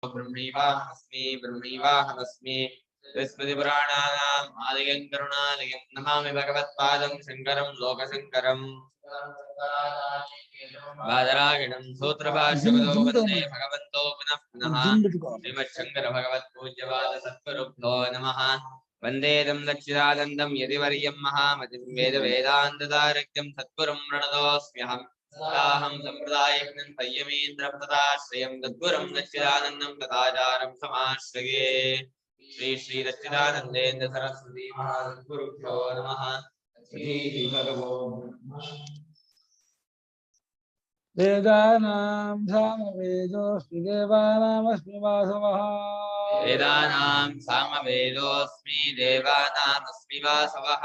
ब्रह्मैवाहमस्मि ब्रह्मैवाहमस्मि स्मृतिपुराणानाम् आदिगं करुणालयं नमामि भगवत्पादं शङ्करं लोकशङ्करम् बादरायणं सूत्रभाष्यपदो वन्दे भगवन्तो पुनः पुनः श्रीमच्छङ्करभगवत्पूज्यपाद सत्त्वरुभ्यो नमः वन्देदं दक्षिणानन्दं यदिवर्यं महामतिं वेदवेदान्तदारक्यं सद्गुरुं प्रणतोऽस्म्यहम् साहं सम्प्रदायज्ञं संयमेन्द्रप्रदाश्रयं तद्गुरुं दक्षिणानन्दं तथाचारं समाश्रये श्री श्री दक्षिणानन्देन्द्र सरस्वती महासद्गुरुभ्यो नमः श्री भगवो वेदानां सामवेदोऽस्मि देवानामस्मि वासवः वेदानां सामवेदोऽस्मि देवानामस्मि वासवः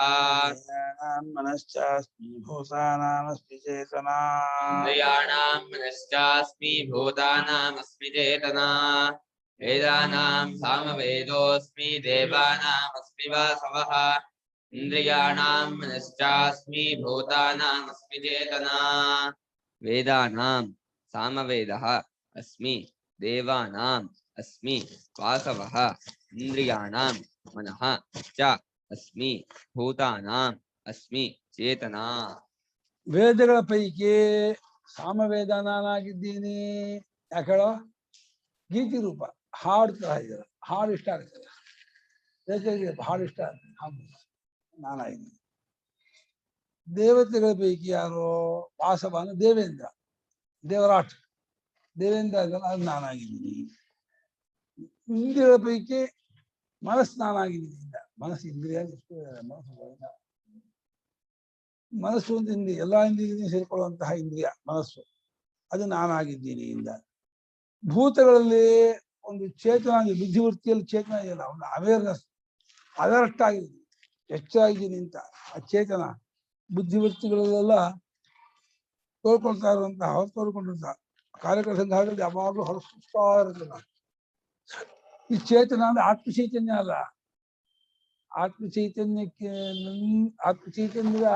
वेदानां मनश्चास्मि भूतानामस्मि चेतना इन्द्रियाणां मनश्चास्मि भूतानामस्मि चेतना वेदानां सामवेदोऽस्मि देवानामस्मि वासवः इन्द्रियाणां मनश्चास्मि भूतानामस्मि चेतना वेदानां सामवेदः अस्मि देवानाम् अस्मि वासवः इन्द्रियाणां मनः च अस्मि भूतानाम् अस्मि चेतना ವೇದಗಳ ಪೈಕಿ ಸಾಮವೇದ ನಾನಾಗಿದ್ದೀನಿ ಯಾಕೆ ಹೇಳೋ ಗೀತಿ ರೂಪ ಹಾಡು ತರ ಇದೆ ಹಾಡು ಇಷ್ಟ ಆಗ್ತದೆ ಹಾಡು ಇಷ್ಟ ಆಗ್ತದೆ ನಾನಾಗಿದ್ದೀನಿ ದೇವತೆಗಳ ಪೈಕಿ ಯಾರು ವಾಸವನು ದೇವೇಂದ್ರ ದೇವರಾಟ್ ದೇವೇಂದ್ರ ಅದಲ್ಲ ಅದು ನಾನಾಗಿದ್ದೀನಿ ಇಂದ್ರಿಯಗಳ ಪೈಕಿ ಮನಸ್ಸು ನಾನಾಗಿದ್ದೀನಿ ಮನಸ್ಸು ಇಂದ್ರಿಯ ಮನಸ್ಸು ಒಂದು ಇಂದ್ರಿಯ ಎಲ್ಲಾ ಇಂದ್ರಿಯದಿಂದ ಸೇರಿಕೊಳ್ಳುವಂತಹ ಇಂದ್ರಿಯ ಮನಸ್ಸು ಅದು ನಾನಾಗಿದ್ದೀನಿ ಇಂದ ಭೂತಗಳಲ್ಲಿ ಒಂದು ಚೇತನ ಬುದ್ಧಿವೃತ್ತಿಯಲ್ಲಿ ಚೇತನ ಇದೆಯಲ್ಲ ಒಂದು ಅವೇರ್ನೆಸ್ ಅಲರ್ಟ್ ಆಗಿದ್ದೀನಿ ಎಚ್ಚರಾಗಿದ್ದೀನಿ ಅಂತ ಆ ಚೇತನ ಬುದ್ಧಿವೃತ್ತಿಗಳಲ್ಲೆಲ್ಲ ತೋರ್ಕೊಳ್ತಾ ಇರುವಂತಹ ಹೊರ ತೋರ್ಕೊಂಡಿರ್ತ ಕಾರ್ಯಕರ್ತ ಸಂಘದಲ್ಲಿ ಯಾವಾಗಲೂ ಹೊರಸ್ತಾ ಇರೋದಿಲ್ಲ ಈ ಚೇತನ ಅಂದ್ರೆ ಆತ್ಮಚೈತನ್ಯ ಅಲ್ಲ ಆತ್ಮಚೈತನ್ಯದ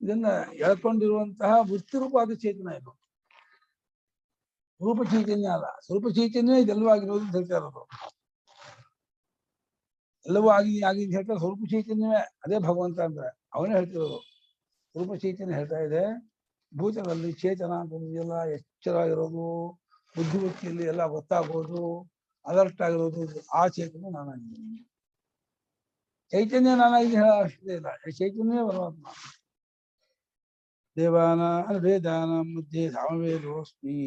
ಇದನ್ನ ಎಳ್ಕೊಂಡಿರುವಂತಹ ವೃತ್ತಿರೂಪವಾದ ಚೇತನ ಇದು ರೂಪ ಚೈತನ್ಯ ಅಲ್ಲ ಸ್ವರೂಪ ಚೈತನ್ಯ ಇದೆಲ್ಲವೂ ಆಗಿರೋದು ಅಂತ ಹೇಳ್ತಾ ಇರೋದು ಎಲ್ಲವೂ ಆಗಿ ಅಂತ ಹೇಳ್ತಾರೆ ಸ್ವರೂಪ ಚೈತನ್ಯವೇ ಅದೇ ಭಗವಂತ ಅಂದ್ರೆ ಅವನೇ ಹೇಳ್ತಿರೋದು ರೂಪ ಚೈತನ್ಯ ಹೇಳ್ತಾ ಇದೆ ಭೂತಗಳಲ್ಲಿ ಚೇತನ ಎಲ್ಲ ಎಚ್ಚರವಾಗಿರೋದು ಬುದ್ಧಿವೃತ್ತಿಯಲ್ಲಿ ಎಲ್ಲ ಗೊತ್ತಾಗೋದು ಅಲರ್ಟ್ ಆಗಿರೋದು ಆ ಚೇತನ ನಾನಾಗಿದ್ದೀನಿ ಚೈತನ್ಯ ನಾನಾಗಿದ್ದೀನಿ ಹೇಳೋ ಅವಶ್ಯಕತೆ ಇಲ್ಲ ಚೈತನ್ಯವೇ ಪರಮಾತ್ಮ ವೇದಾನಾಂ ಮಧ್ಯೆ ಸಾಮವೇದೋಸ್ಮಿ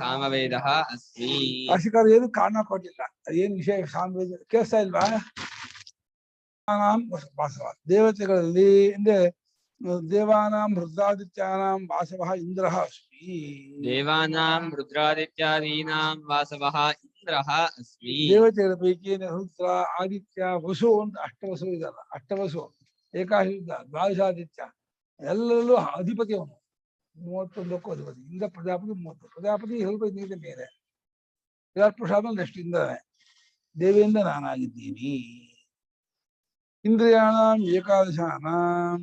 ಸಾಮವೇದಃ ಅಸ್ಮಿ ಭಾಷಿಕರು ಏನು ಕಾರಣ ಕೊಟ್ಟಿಲ್ಲ ಅದೇನು ವಿಷಯ ಸಾಮವೇದ ಕೇಳಿಸ್ತಾ ಇಲ್ವಾ ವಾಸವ ದೇವತೆಗಳಲ್ಲಿ ಅಂದ್ರೆ ದೇವಾನಾಂ ರುದ್ರಾದಿತ್ಯಾನಾಂ ವಾಸವಃ ಇಂದ್ರಃ ಅಸ್ಮಿ ದೇವಾನಾಂ ರುದ್ರಾದಿತ್ಯಾದೀನಾಂ ವಾಸವಃ ಇಂದ್ರಃ ಅಸ್ಮಿ ದೇವತೆಗಳ ಪೈಕಿ ರುದ್ರ ಆದಿತ್ಯ ವಸು ಅಂತ ಅಷ್ಟವಸು ಇದಲ್ಲ ಅಷ್ಟವಸು ಏಕಾಶುದ್ಧ ದ್ವಾದಶಾದಿತ್ಯ ಎಲ್ಲರಲ್ಲೂ ಅಧಿಪತಿ ಅವನು 31ಕ್ಕೂ ಅಧಿಪತಿ ಇಂದ್ರ ಪ್ರಜಾಪತಿ 30 ಪ್ರಜಾಪತಿ ಸ್ವಲ್ಪ ನೀರಿನ ಮೇಲೆ ವಿರಾಟ್ ಪ್ರಸಾದ ನೆಕ್ಸ್ಟ್ ಇಂದ್ರನೇ ದೇವೇಂದ್ರ ನಾನಾಗಿದ್ದೀನಿ ಇಂದ್ರಿಯಾಣಾಂ ಏಕಾದಶಾನಾಂ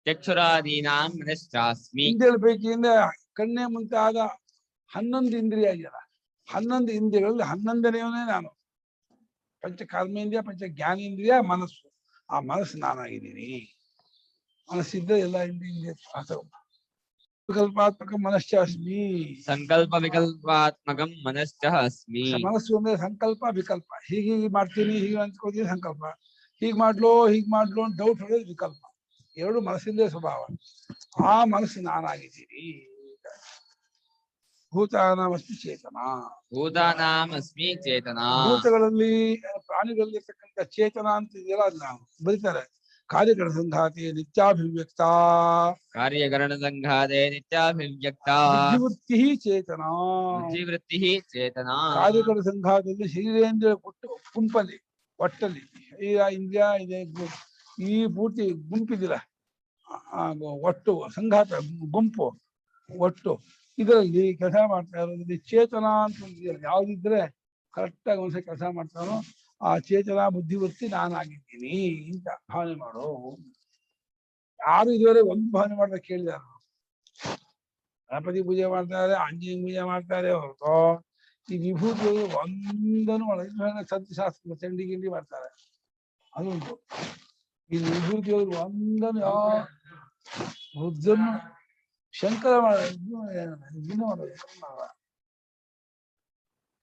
ಚಕ್ಷುರಾದೀನಾಂ ಮನಶ್ಚಾಸ್ಮಿ ಇಂದ್ರಿಯಗಳ ಪೈಕಿಯಿಂದ ಕಣ್ಣೆ ಮುಂತಾದ 11 ಇಂದ್ರಿಯ ಇದೆಯಲ್ಲ 11 ಇಂದ್ರಿಯಗಳಲ್ಲಿ 11ನೇವನೇ ನಾನು ಪಂಚ ಕರ್ಮೇಂದ್ರಿಯ ಪಂಚ ಜ್ಞಾನೇಂದ್ರಿಯ ಮನಸ್ಸು ಆ ಮನಸ್ಸು ನಾನಾಗಿದ್ದೀನಿ ಮನಸ್ಸಿದ್ದ ಎಲ್ಲ ಇಂದ್ರಿಯ ವಿಕಲ್ಪಾತ್ಮಕ ಮನಶ್ಚಾಸ್ಮಿ ಸಂಕಲ್ಪ ವಿಕಲ್ಪಾತ್ಮಕಂ ಮನಶ್ಚ ಅಸ್ಮಿ ಮನಸ್ಸು ಅಂದ್ರೆ ಸಂಕಲ್ಪ ವಿಕಲ್ಪ ಹೀಗೆ ಮಾಡ್ತೀನಿ ಹೀಗೆ ಅಂದ್ಕೋತೀನಿ ಸಂಕಲ್ಪ ಹೀಗೆ ಮಾಡ್ಲೋ ಅಂತ ಡೌಟ್ ಹೊಡೆಯೋದು ವಿಕಲ್ಪ ಎರಡು ಮನಸ್ಸಿಂದೇ ಸ್ವಭಾವ ಆ ಮನಸ್ಸು ನಾನಾಗಿದ್ದೀನಿ ಭೂತಾನಾಮಸ್ಮಿ ಚೇತನ ಭೂತಾನಾಮಸ್ಮಿ ಚೇತನ ಭೂತಗಳಲ್ಲಿ ಪ್ರಾಣಿಗಳಲ್ಲಿ ಇರ್ತಕ್ಕಂಥ ಚೇತನ ಅಂತ ಇದೆಯಲ್ಲ ಅದು ನಾವು ಬರೀತಾರೆ ಕಾರ್ಯಕರಣ ಸಂಘಾತಿ ನಿತ್ಯಾಭಿವ್ಯಕ್ತ ಬುದ್ಧಿವೃತ್ತಿ ಚೇತನ ಬುದ್ಧಿವೃತ್ತಿ ಚೇತನ ಕಾರ್ಯಕರಣ ಸಂಘಾತದಲ್ಲಿ ಶರೀರೇಂದ್ರ ಗುಂಪಲ್ಲಿ ಒಟ್ಟಲ್ಲಿ ಇಂದ್ರಿಯ ಇದೆ ಈ ಪೂರ್ತಿ ಗುಂಪಿದಿಲ್ಲ ಒಟ್ಟು ಸಂಘಾತ ಗುಂಪು ಒಟ್ಟು ಇದರಲ್ಲಿ ಕೆಲಸ ಮಾಡ್ತಾ ಇರೋದ್ರಲ್ಲಿ ಚೇತನ ಅಂತ ಯಾವ್ದಿದ್ರೆ ಕರೆಕ್ಟಾಗಿ ಒಂದ್ಸಲ ಕೆಲಸ ಮಾಡ್ತಾನೋ ಆ ಚೇತನ ಬುದ್ಧಿವೃತ್ತಿ ನಾನಾಗಿದ್ದೀನಿ ಅಂತ ಭಾವನೆ ಮಾಡೋ ಯಾರು ಇದುವರೆ ಒಂದು ಭಾವನೆ ಮಾಡಿದ ಕೇಳಿದಾರ ಗಣಪತಿ ಪೂಜೆ ಮಾಡ್ತಾರೆ, ಆಂಜನೇಯ ಪೂಜೆ ಮಾಡ್ತಾರೆ ಹೊರತು ಈ ವಿಭೂತಿಗಳು ಒಂದನ್ನು ಶಾಸ್ತ್ರ ಚಂಡಿ ಗಿಂಡಿ ಮಾಡ್ತಾರೆ ಅದು ಈ ವಿಭೂತಿಗಳು ಒಂದನ್ನು ಯಾವ ರುದ್ರನ್ನು ಶಂಕರ ಮಾಡೋದು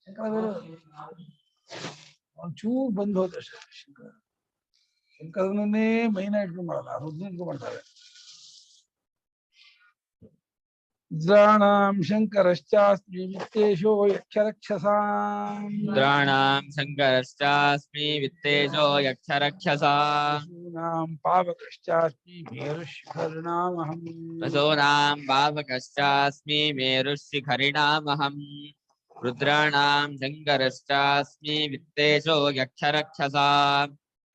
ಶಂಕರ ಬೇರೆ ಒಂಚೂರು ಬಂದು ಹೋದ ಶಂಕರನನ್ನೇ ಮೈನ ಇಟ್ಕೊಂಡು ಮಾಡಲ್ಲ, ರುದ್ರ ಇಟ್ಕೊಂಡು ಮಾಡ್ತಾರೆ. ರುದ್ರಾಣಾಂ ಶಂಕರಶ್ಚಾಸ್ಮಿ ವಿತ್ತೇಶೋ ಯಕ್ಷರಕ್ಷಸಾಂ ರುದ್ರಾಣಾಂ ಶಂಕರಶ್ಚಾಸ್ಮಿ ವಿತ್ತೇಜೋ ಯಕ್ಷರಕ್ಷಸಾಂ ವಸೂನಾಂ ಪಾವಕಶ್ಚಾಸ್ಮಿ ಮೇರುಶಿಖರಿಣಾಮಹಂ ವಸೂನಾಂ ಪಾವಕಶ್ಚಾಸ್ಮಿ ಮೇರುಶಿಖರಿಣಾಮಹಂ ರುದ್ರಾಣಾಂ ಶಂಕರಶ್ಚಾಸ್ಮಿ ವಿತ್ತೇಜೋ ಯಕ್ಷರಕ್ಷಸಾಂ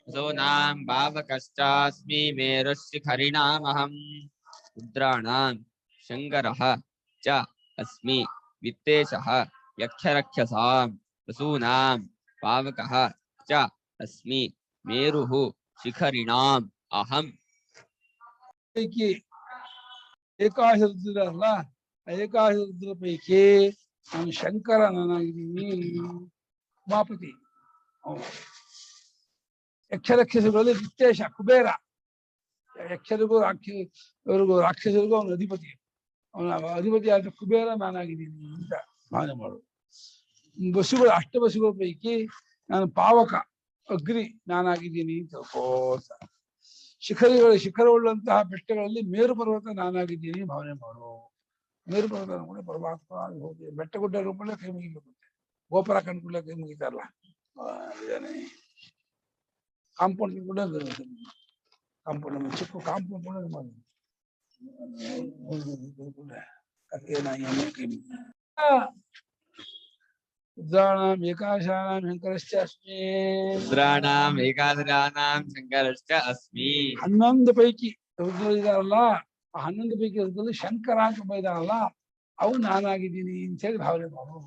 ವಸೂನಾಂ ಪಾವಕಶ್ಚಾಸ್ಮಿ ಮೇರುಶಿಖರಿಣಾಮಹಂ ರುದ್ರಾಣಾಂ ಶಂಕರಃ ಚ ಅಸ್ಮಿ ವಿತ್ತೇಶಃ ಯಕ್ಷರಕ್ಷಸಾಂ ವಸೂನಾಂ ಪಾವಕಃ ಚ ಅಸ್ಮಿ ಮೇರುಃ ಶಿಖರಿಣಾಂ ಅಹಂ. ಪೈಕಿ ಏಕಾಶ ರುದ್ರ ಅಲ್ಲ, ಏಕಾಶ ರುದ್ರ ಪೈಕಿ ನಾನು ಶಂಕರ ನಾನಾಗಿದ್ದೀನಿ. ಉಮಾಪತಿ ಯಕ್ಷರಕ್ಷಸಗಳಲ್ಲಿ ವಿತ್ತೇಶ ಕುಬೇರ, ಯಕ್ಷರಿಗೂ ಇವರಿಗೂ ರಾಕ್ಷಸರಿಗೂ ಅವನ ಅಧಿಪತಿ, ಅವನ ಅಧಿಪತಿ ಆದ ಕುಬೇರ ನಾನಾಗಿದ್ದೀನಿ ಅಂತ ಭಾವನೆ ಮಾಡು. ಬಸ್ಸುಗಳು ಅಷ್ಟಬಸ್ಸುಗಳ ಪೈಕಿ ನಾನು ಪಾವಕ ಅಗ್ನಿ ನಾನಾಗಿದ್ದೀನಿ ಅಂತ ತಿಳ್ಕೋತ. ಶಿಖರವುಳ್ಳಂತಹ ಬೆಟ್ಟಗಳಲ್ಲಿ ಮೇರು ಪರ್ವತ ನಾನಾಗಿದ್ದೀನಿ ಭಾವನೆ ಮಾಡು. ಮೇರು ಪರ್ವತ ಅನ್ಕೊಂಡೆ ಪರಮಾತ್ಮ ಹೋಗಿ ಬೆಟ್ಟ ಗುಡ್ಡ ರೂಪಲ್ಲೇ ಕೈ ಮುಗಿಬೇಕು, ಗೋಪುರ ಕಂಡ್ಕೊಳ್ಳೆ ಕೈ ಮುಗಿತಾರಲ್ಲ ಕಾಂಪೌಂಡ್ ಕೂಡ ಕಾಂಪೌಂಡ್ ಚಿಕ್ಕ ಕಾಂಪೌಂಡ್ ಕೂಡ ಮಾಡಿ ರುದ್ರಾಣಾಂ ಏಕಾದಶಾನಾಂ ಶಂಕರಶ್ಚಾಸ್ಮಿ ರುದ್ರಾಣಾಂ ಏಕಾದಶಾನಾಂ ಶಂಕರಶ್ಚ ಅಸ್ಮಿ. 11 ಪೈಕಿ ರುದ್ರ ಇದಾರಲ್ಲ, ಆ 11 ಪೈಕಿ ರುದ್ರದಲ್ಲಿ ಶಂಕರ ಅಂತ ಇದಾರಲ್ಲ ಅವು ನಾನಾಗಿದ್ದೀನಿ ಅಂತ ಹೇಳಿ ಭಾವನೆ ಮಾಡು.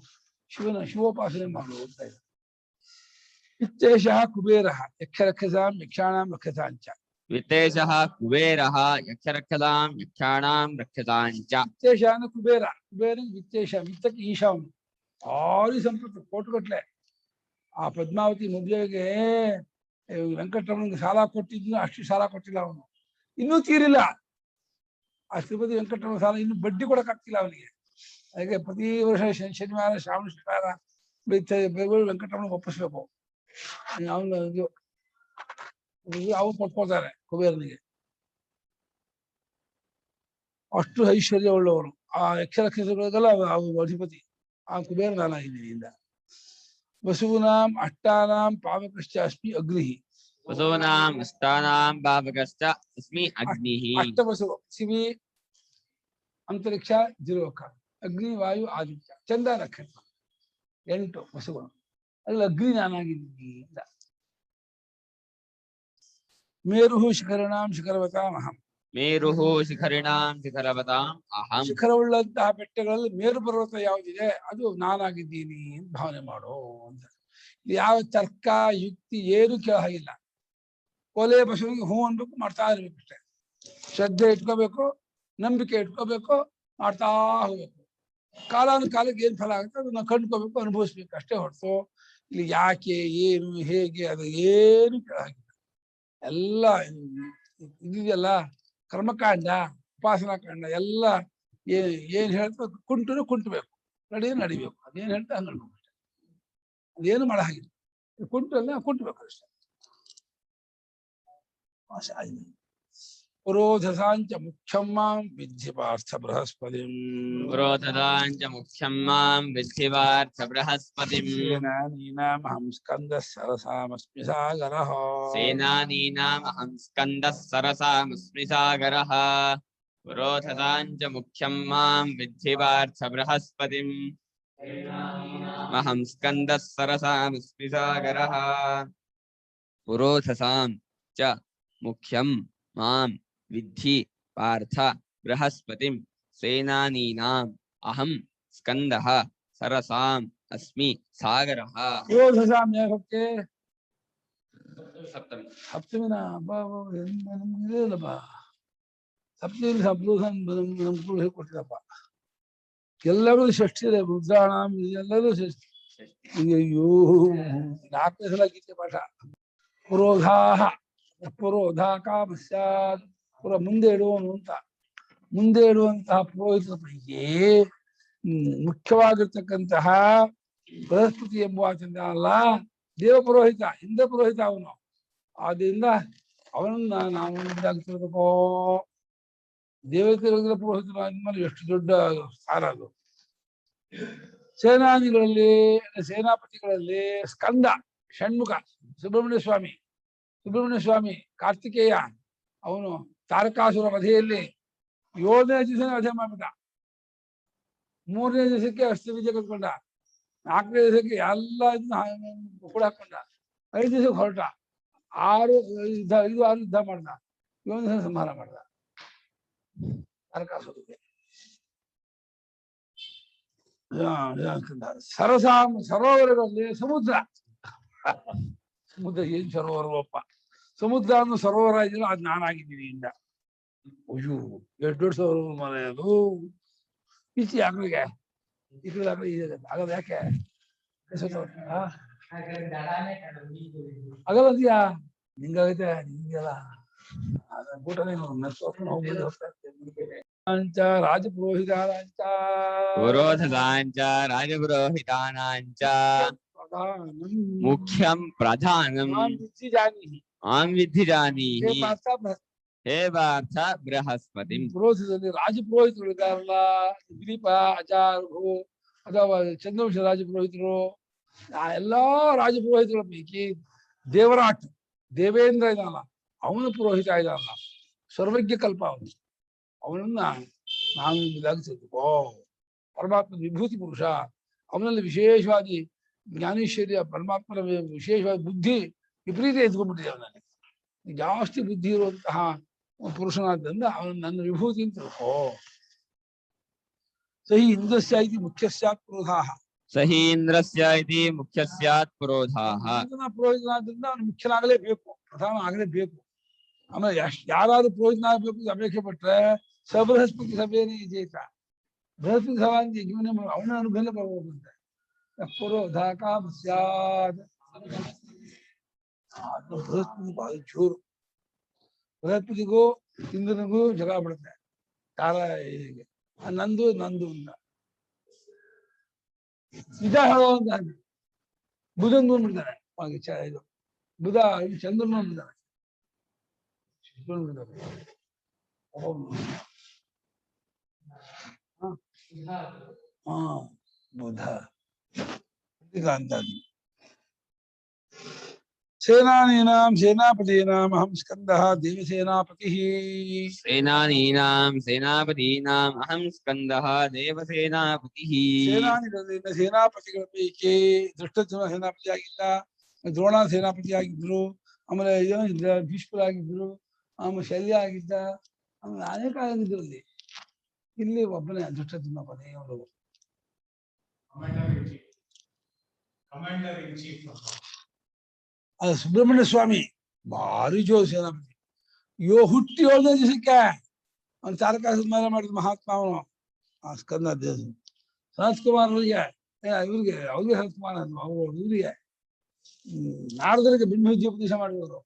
ಶಿವೋಪಾಸನೆ ಮಾಡು ಅಂತ ಇದೆ. ವಿತ್ತೇಶಃ ಕುಬೇರಃ ಯಕ್ಷರಕ್ಷಸಾಂ ಯಕ್ಷಾಣಾಂ ರಕ್ಷಸಾಂಚ. ವಿತ್ತೇಶಃ ಕುಬೇರಃ ಯಕ್ಷರಕ್ಷಸಾಂ ಯಕ್ಷಾಣಾಂ ರಕ್ಷಸಾಂಚ. ವಿತ್ತೇಶ ಅಂದ್ರೆ ಕುಬೇರ, ಕುಬೇರ ವಿತ್ತೇಶ, ವಿತ್ತಕ್ಕೆ ಈಶಾವನು ಭಾರಿ ಸಂಪತ್ತು ಕೋಟುಗಟ್ಲೆ. ಆ ಪದ್ಮಾವತಿ ಮದುವೆಗೆ ವೆಂಕಟರಮಣಗೆ ಸಾಲ ಕೊಟ್ಟಿದ್ದು ಅಷ್ಟು ಸಾಲ ಕೊಟ್ಟಿಲ್ಲ ಅವನು, ಇನ್ನೂ ತೀರಿಲ್ಲ. ಆ ಶ್ರೀಪತಿ ವೆಂಕಟರಮಣ ಸಾಲ ಇನ್ನು ಬಡ್ಡಿ ಕೊಡಕ್ಕಾಗ್ತಿಲ್ಲ ಅವನಿಗೆ. ಹಾಗೆ ಪ್ರತಿ ವರ್ಷ ಶನಿವಾರ ಶ್ರಾವಣ ಶನಿವಾರ ವೆಂಕಟರಮಣ ಒಪ್ಪಿಸ್ಬೇಕು. ಅವನು ಅವ್ರು ಕೊಟ್ಕೊಳ್ತಾರೆ ಕುಬೇರನಿಗೆ. ಅಷ್ಟು ಐಶ್ವರ್ಯ ಉಳ್ಳವರು ಆ ಯಕ್ಷರಕ್ಷಸಗಳಿಗೆಲ್ಲ ಅವ್ರು ಅಧಿಪತಿ. ಆ ಕುಬೇರ ನಾನಾಗಿದ್ದೀನಿ ಇಂದ. ವಸೂನಾಂ ಅಷ್ಟಾನಾಂ ಪಾವಕಶ್ಚಾಸ್ಮಿ ಅಗ್ನಿ. ವಸೂನಾಂ ಅಷ್ಟಾನಾಂ ಪಾವಕಶ್ಚ ಅಸ್ಮಿ ಅಗ್ನಿಃ. ಅಷ್ಟವಸು ಶಿವಿ ಅಂತರಿಕ್ಷ ಜಿರೋಕ ಅಗ್ನಿ ವಾಯು ಆದಿತ್ಯ ಚಂದ ನಕ್ಷತ್ರ 8 ವಸುಗಳು. ಅದ್ರಲ್ಲಿ ಅಗ್ನಿ ನಾನಾಗಿದ್ದೀನಿ ಇಂದ. ಮೇರುಹು ಶಿಖರಣಾಂ ಶಿಖರವತಾಂ ಅಹಂ. ಮೇರುಃ ಶಿಖರಿಣಾಂ ಶಿಖರವತಾಂ ಅಹಂ. ಶಿಖರವುಳ್ಳಂತಹ ಬೆಟ್ಟಗಳಲ್ಲಿ ಮೇರು ಪರ್ವತ ಯಾವುದಿದೆ ಅದು ನಾನಾಗಿದ್ದೀನಿ ಅಂತ ಭಾವನೆ ಮಾಡು ಅಂತ. ಯಾವ ತರ್ಕ ಯುಕ್ತಿ ಏನು ಕೇಳ ಹಾಗಿಲ್ಲ. ಕೊಲೆ ಬಸವನಿಗೆ ಹೂ ಅನ್ಬೇಕು, ಮಾಡ್ತಾ ಇರ್ಬೇಕು ಅಷ್ಟೇ. ಶ್ರದ್ಧೆ ಇಟ್ಕೋಬೇಕು, ನಂಬಿಕೆ ಇಟ್ಕೋಬೇಕು, ಮಾಡ್ತಾ ಹೋಗ್ಬೇಕು. ಕಾಲಾನುಕಾಲಕ್ಕೆ ಏನ್ ಫಲ ಆಗುತ್ತೆ ಅದನ್ನ ಕಂಡ್ಕೋಬೇಕು, ಅನುಭವಿಸ್ಬೇಕು ಅಷ್ಟೇ ಹೊರತು ಇಲ್ಲಿ ಯಾಕೆ ಏನು ಹೇಗೆ ಅದು ಏನು ಕೇಳ ಹಾಗಿಲ್ಲ. ಎಲ್ಲ ಇದೆಯಲ್ಲ ಕರ್ಮಕಾಂಡ ಉಪಾಸನಾ ಕಾಂಡ ಎಲ್ಲ ಏನ್ ಹೇಳ್ತಾ ಕುಂಟು ಕುಂಟಬೇಕು, ನಡಿಬೇಕು. ಅದೇನ್ ಹೇಳ್ತಾ ಹಂಗ ಅದೇನು ಮಾಡ ಹಾಗಿಲ್ಲ. ಕುಂಟಲ್ಲ ಕುಂಟಬೇಕು ಅಷ್ಟೇ. ಪುರೋಧಸಾಂಚ ಮುಖ್ಯಂ ಮಾಂ ವಿದ್ಧಿ ಪಾರ್ಥ ಬೃಹಸ್ಪತಿಂ. ಪುರೋಧಸಾಂಚ ಮುಖ್ಯಂ ಮಾಂ ವಿದ್ಧಿ ಪಾರ್ಥ ಬೃಹಸ್ಪತಿಂ. ಸೇನಾನೀನಾಂ ಅಹಂ ಸ್ಕಂದಃ ಸರಸಾಮಸ್ಮಿ ಸಾಗರಃ. ಸೇನಾನೀನಾಂ ಅಹಂ ಸ್ಕಂದಃ ಸರಸಾಮಸ್ಮಿ ಸಾಗರಃ. ಪುರೋಧಸಾಂಚ ಮುಖ್ಯಂ ಮಾಂ ವಿದ್ಧಿ ಪಾರ್ಥ ಬೃಹಸ್ಪತಿಂ. ಅಹಂ ಸ್ಕಂದಃ ಸರಸಾಮಸ್ಮಿ ಸಾಗರಃ. ಪುರೋಧಸಾಂ ಚ ಮುಖ್ಯಂ ಮಾಂ ವಿದ್ಧಿ ಪಾರ್ಥ ಬೃಹಸ್ಪತಿಂ. ಸೇನಾನೀನಾಂ ಅಹಂ ಸ್ಕಂದಃ ಸರಸಾಂ ಅಸ್ಮಿ ಸಾಗರಃ. ಪುರೋಧಸಾಂ ಯಾಕೆ ಸಪ್ತಮಿ. ಸಪ್ತಮಿನ ಇಲ್ಲಪ್ಪ, ಸಪ್ತಮಿ ಸಪ್ತೋಧನ್ ಹೇಳ್ಕೊಟ್ಟಿರಪ್ಪ. ಎಲ್ಲರೂ ಷಷ್ಠಿ ಇದೆ, ರುದ್ರಾಣಂ ಎಲ್ಲರೂ ಷಷ್ಠಿ. ಅಯ್ಯೋ 4ನೇ ಸಲ ಗೀತೆ ಪಾಠ. ಪುರೋಧಾಹ ಪುರೋಧ ಕಾಮಸ್ಯಾತ್, ಪುರ ಮುಂದೆ ಇಡುವನು ಅಂತ. ಮುಂದೆ ಇಡುವಂತಹ ಪುರೋಹಿತರ ಪೈಕಿ ಮುಖ್ಯವಾಗಿರ್ತಕ್ಕಂತಹ ಬೃಹಸ್ಪತಿ ಎಂಬ ಆಚಂದ ಅಲ್ಲ, ದೇವ ಪುರೋಹಿತ, ಇಂದ್ರ ಪುರೋಹಿತ ಅವನು. ಆದ್ರಿಂದ ಅವನನ್ನ ನಾವು ತಿಳ್ಬೇಕೋ. ದೇವತೆಗಳ ಪುರೋಹಿತರು ಆದ್ಮೇಲೆ ಎಷ್ಟು ದೊಡ್ಡ ಸ್ಥಾನ ಅದು. ಸೇನಾನಿಗಳಲ್ಲಿ, ಸೇನಾಪತಿಗಳಲ್ಲಿ ಸ್ಕಂದ, ಷಣ್ಮುಖ, ಸುಬ್ರಹ್ಮಣ್ಯ ಸ್ವಾಮಿ ಕಾರ್ತಿಕೇಯ. ಅವನು ತಾರಕಾಸುರ ವಧೆಯಲ್ಲಿ 7ನೇ ದಿವಸ ವಧೆ ಮಾಡ್ಬಿಟ್ಟ. 3ನೇ ದಿವಸಕ್ಕೆ ಅಷ್ಟು ವಿಜಯ ಕಟ್ಕೊಂಡ. 4ನೇ ದಿವಸಕ್ಕೆ ಎಲ್ಲ ಕೂಡ ಹಾಕೊಂಡ. 5 ದಿವಸಕ್ಕೆ ಹೊರಟ. 6 ಯುದ್ಧ ಮಾಡ್ದ. 7 ದಿವಸ ಸಂಹಾರ ಮಾಡ್ದ ತಾರಕಾಸುರಕ್ಕೆ. ಸರಸಾಂ ಸರೋವರಗಳಲ್ಲಿ ಸಮುದ್ರ ಏನ್ ಸರೋವರವಪ್ಪ, ಸಮುದ್ರ ಅನ್ನೋ ಸರೋವರ ಇದೆಯಲ್ಲ ಅದು ನಾನಾಗಿದ್ದೀನಿ ಇಂದ. ಅಯ್ಯೋ ಎಷ್ಟು ದೊಡ್ಡ ಸರೋವರ ಮನೆ ಅದು. ಈಚೆ ಆಕಳಿಗೆ ಈ ಕಡೆ ಆಗಲ್ಲ. ಯಾಕೆ ಆಗಲ್ಲದ್ಯಾ? ನಿಂಗಾಗೈತೆ ನಿಂಗೆಲ್ಲ ರಾಜಪುರೋಹಿತಾನಾಂಚ ಪುರೋಧದಾಂಚ ರಾಜಪುರೋಹಿತಾನಾಂಚ ಮುಖ್ಯಂ ಪ್ರಧಾನಂ ಮಾಂ ವಿದ್ಧಿ ಜಾನೀಹಿ ಹೇ ಪಾರ್ಥ ಬೃಹಸ್ಪತಿಂ. ಪುರೋಹಿತದಲ್ಲಿ ರಾಜಪುರೋಹಿತರಿಗಾರಲ್ಲ, ದಿಲೀಪ ಆಚಾರ್ಯರು ಅಥವಾ ಚಂದ್ರವಂಶ ರಾಜಪುರೋಹಿತರು, ಆ ಎಲ್ಲಾ ರಾಜಪುರೋಹಿತರ ಪೈಕಿ ದೇವರಾಟ್ ದೇವೇಂದ್ರ ಇದಾನ, ಅವನ ಪುರೋಹಿತ ಇದಾನಲ್ಲ, ಸರ್ವಜ್ಞ ಕಲ್ಪ ಅವನು. ಅವನನ್ನ ನಾನು ಇದಾಗಿಸಿದ್ಕೋ. ಪರಮಾತ್ಮ ವಿಭೂತಿ ಪುರುಷ, ಅವನಲ್ಲಿ ವಿಶೇಷವಾಗಿ ಜ್ಞಾನೇಶ್ವರ್ಯ, ಪರಮಾತ್ಮನ ವಿಶೇಷವಾದ ಬುದ್ಧಿ ವಿಪರೀತ ಎದ್ಕೊಂಡ್ಬಿಟ್ಟಿದೆ ಅವನಲ್ಲಿ. ಜಾಸ್ತಿ ಬುದ್ಧಿ ಇರುವಂತಹ ಪುರುಷನಾದ್ದರಿಂದ ಅವನು ನನ್ನ ವಿಭೂತಿ ಅಂತ ತಿಳ್ಕೋ. ಸಹಿ ಇಂದ್ರಸ್ಯ ಇತಿ ಮುಖ್ಯಸ್ಯಾತ್ ಪುರೋಧಾಃ. ಸಹಿ ಇಂದ್ರಸ್ಯ ಇತಿ ಮುಖ್ಯಸ್ಯಾತ್ ಪುರೋಧಾಃ. ಪುರೋಹಿತನಾದ್ರಿಂದ ಅವನು ಮುಖ್ಯನಾಗಲೇಬೇಕು, ಪ್ರಧಾನ ಆಗಲೇಬೇಕು. ಆಮೇಲೆ ಯಾರಾದ್ರೂ ಪುರೋಹಿತನಾಗಬೇಕು ಅಪೇಕ್ಷೆ ಪಟ್ರೆ ಸಬೃಹಸ್ಪತಿ ಸಭೆಯೇ ಜೇತ. ಬೃಹಸ್ಪತಿ ಸಭಾ ಜೀವನ ಅವನ ಅನುಗ್ರಹ ಬರ್ಬೋದಂತೆ. ಪುರೋಧ ಕಾಮ ಸ್ಯಾತ್. ಬೃಹಸ್ಪತಿ ಬಹಳ ಜೋರು. ಬೃಹಸ್ಪತಿಗೂ ಇಂದ್ರನಿಗೂ ಜಗಳ ಬಿಡುತ್ತೆ. ಕಾಲ ಹೀಗೆ ನಂದು ಅಂತ ನಿಜ ಹೇಳುವಂತ ಬುಧಂಗೂ ಬಿಡ್ತಾನೆ. ಇದು ಬುಧ ಚಂದ್ರನು ಬಿಡ್ತಾನೆ. ಬುಧ ಅಂತ. ಸೇನಾನೀನಾಂ ಸೇನಾಪತೀನಾಂ ಅಹಂ ಸ್ಕಂದಃ ದೇವಸೇನಾಪತಿಃ. ಸೇನಾನೀನಾಂ ಸೇನಾಪತೀನಾಂ ಅಹಂ ಸ್ಕಂದಃ ದೇವಸೇನಾಪತಿಃ. ಸೇನಾನಿಗಳಿಂದ ಸೇನಾಪತಿಗಳ ಪೈಕಿ ದೃಷ್ಟದ್ಯುಮ್ನ ಸೇನಾಪತಿ ಆಗಿದ್ದ, ದ್ರೋಣ ಸೇನಾಪತಿ ಆಗಿದ್ರು, ಆಮೇಲೆ ಭೀಷ್ಮರಾಗಿದ್ರು, ಆಮೇಲೆ ಶಲ್ಯ ಆಗಿದ್ದ, ಆಮೇಲೆ ಅನೇಕ ಆಗಿದ್ರು. ಇಲ್ಲಿ ಒಬ್ಬನೇ ದೃಷ್ಟದ್ಯುಮ್ನ ಕೊನೆಯವರು. ಅದು ಸುಬ್ರಹ್ಮಣ್ಯ ಸ್ವಾಮಿ ಭಾರಿ ಜೋರು ಸೇನಾಪತಿ. ಹುಟ್ಟಿ 7ನೇ ದಿವಸಕ್ಕೆ ಅವನು ತಾರಕಾಸುರ ಸಂಹಾರ ಮಾಡಿದ ಮಹಾತ್ಮ ಅವನು. ಆ ಸ್ಕಂದ ದೇವ ಸನತ್ ಕುಮಾರರಿಗೆ ಇವ್ರಿಗೆ ಅವ್ರಿಗೆ ಸನತ್ ಕುಮಾರ ಅವರು ಇವರಿಗೆ ನಾರದರಿಗೆ ಬ್ರಹ್ಮವಿದ್ಯೋಪದೇಶ ಮಾಡಿದವರು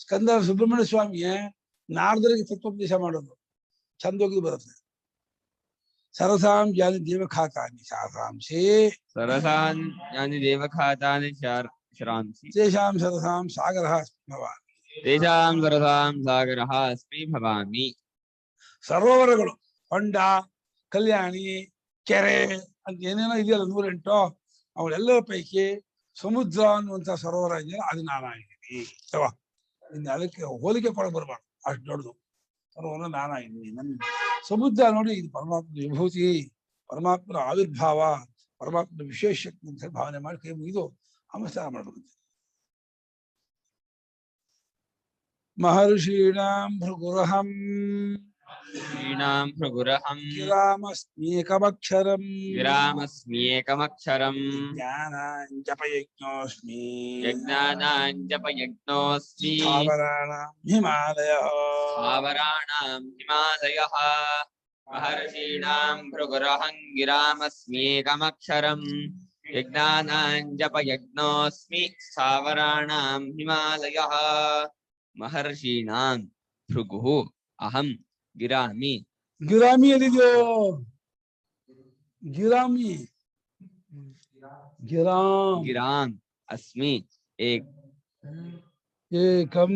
ಸ್ಕಂದ ಸುಬ್ರಹ್ಮಣ್ಯ ಸ್ವಾಮಿಯೇ ನಾರದರಿಗೆ ತತ್ವೋಪದೇಶ ಮಾಡೋದು. ಚಂದೋಗಿ ಬರುತ್ತೆ. ಸರಸಾಂ ಜಾನಿ ದೇವಖಾತಾನಿ ಶಾಸಾಂಶೇ. ಸರಸಾಂ ಜಾನಿ ದೇವಖಾತಾನಿ ಶಾಸಾಂಸಿ. ತೇಷಾಂ ಸರಸಾಂ ಸಾಗರಃ ಅಸ್ಮಿ ಭವಾಮಿ. ತೇಷಾಂ ಸರಸಾಂ ಸಾಗರಃ ಅಸ್ಮಿ ಭವಾಮಿ. ಸರೋವರಗಳು, ಹೊಂಡ, ಕಲ್ಯಾಣಿ, ಕೆರೆ ಅಂತ ಏನೇನೋ ಇದೆಯಲ್ಲ 108, ಅವಳೆಲ್ಲರ ಪೈಕಿ ಸಮುದ್ರ ಅನ್ನುವಂಥ ಸರೋವರ ಇದೆಯಲ್ಲ ಅದು ನಾನಾಗಿದ್ದೀನಿ. ಅಲ್ವಾ? ಅದಕ್ಕೆ ಹೋಲಿಕೆ ಕೊಡ ಬರಬಾರ್ದು, ಅಷ್ಟು ದೊಡ್ಡದು ಸರೋವರ ನಾನಾಗಿದ್ದೀನಿ. ನನ್ನ ಸಮುದ್ರ ನೋಡಿ, ಇದು ಪರಮಾತ್ಮನ ವಿಭೂತಿ, ಪರಮಾತ್ಮನ ಆವಿರ್ಭಾವ, ಪರಮಾತ್ಮನ ವಿಶೇಷ ಶಕ್ತಿ ಅಂತ ಭಾವನೆ ಮಾಡಿ ಕೈ ಮುಗಿದು ನಮಸ್ಕಾರ ಮಾಡಬೇಕಂತೆ. ಮಹರ್ಷೀಣಾಂ ಭೃಗುರಹಂ ಗಿರಾಮಸ್ಮ್ಯೇಕಮಕ್ಷರಂ ಜ್ಞಾನಾಂಜಪಯಜ್ಞೋಸ್ಮಿ ಸ್ಥಾವರಾಣಾಂ ಹಿಮಾಲಯಃ महर्षीणां भृगुरहं गिरामस्म्येकमक्षरम् यज्ञानां जपयज्ञोऽस्मि स्थावराणां हिमालयः महर्षीणां भृगुः अहं गिरामि ಗಿರಾಮಿ ಎಲ್ಲಿದೆಯೋ ಗಿರಾಮಿ ಗಿರಾಮ್ गिराम् अस्मि ಏಕಂ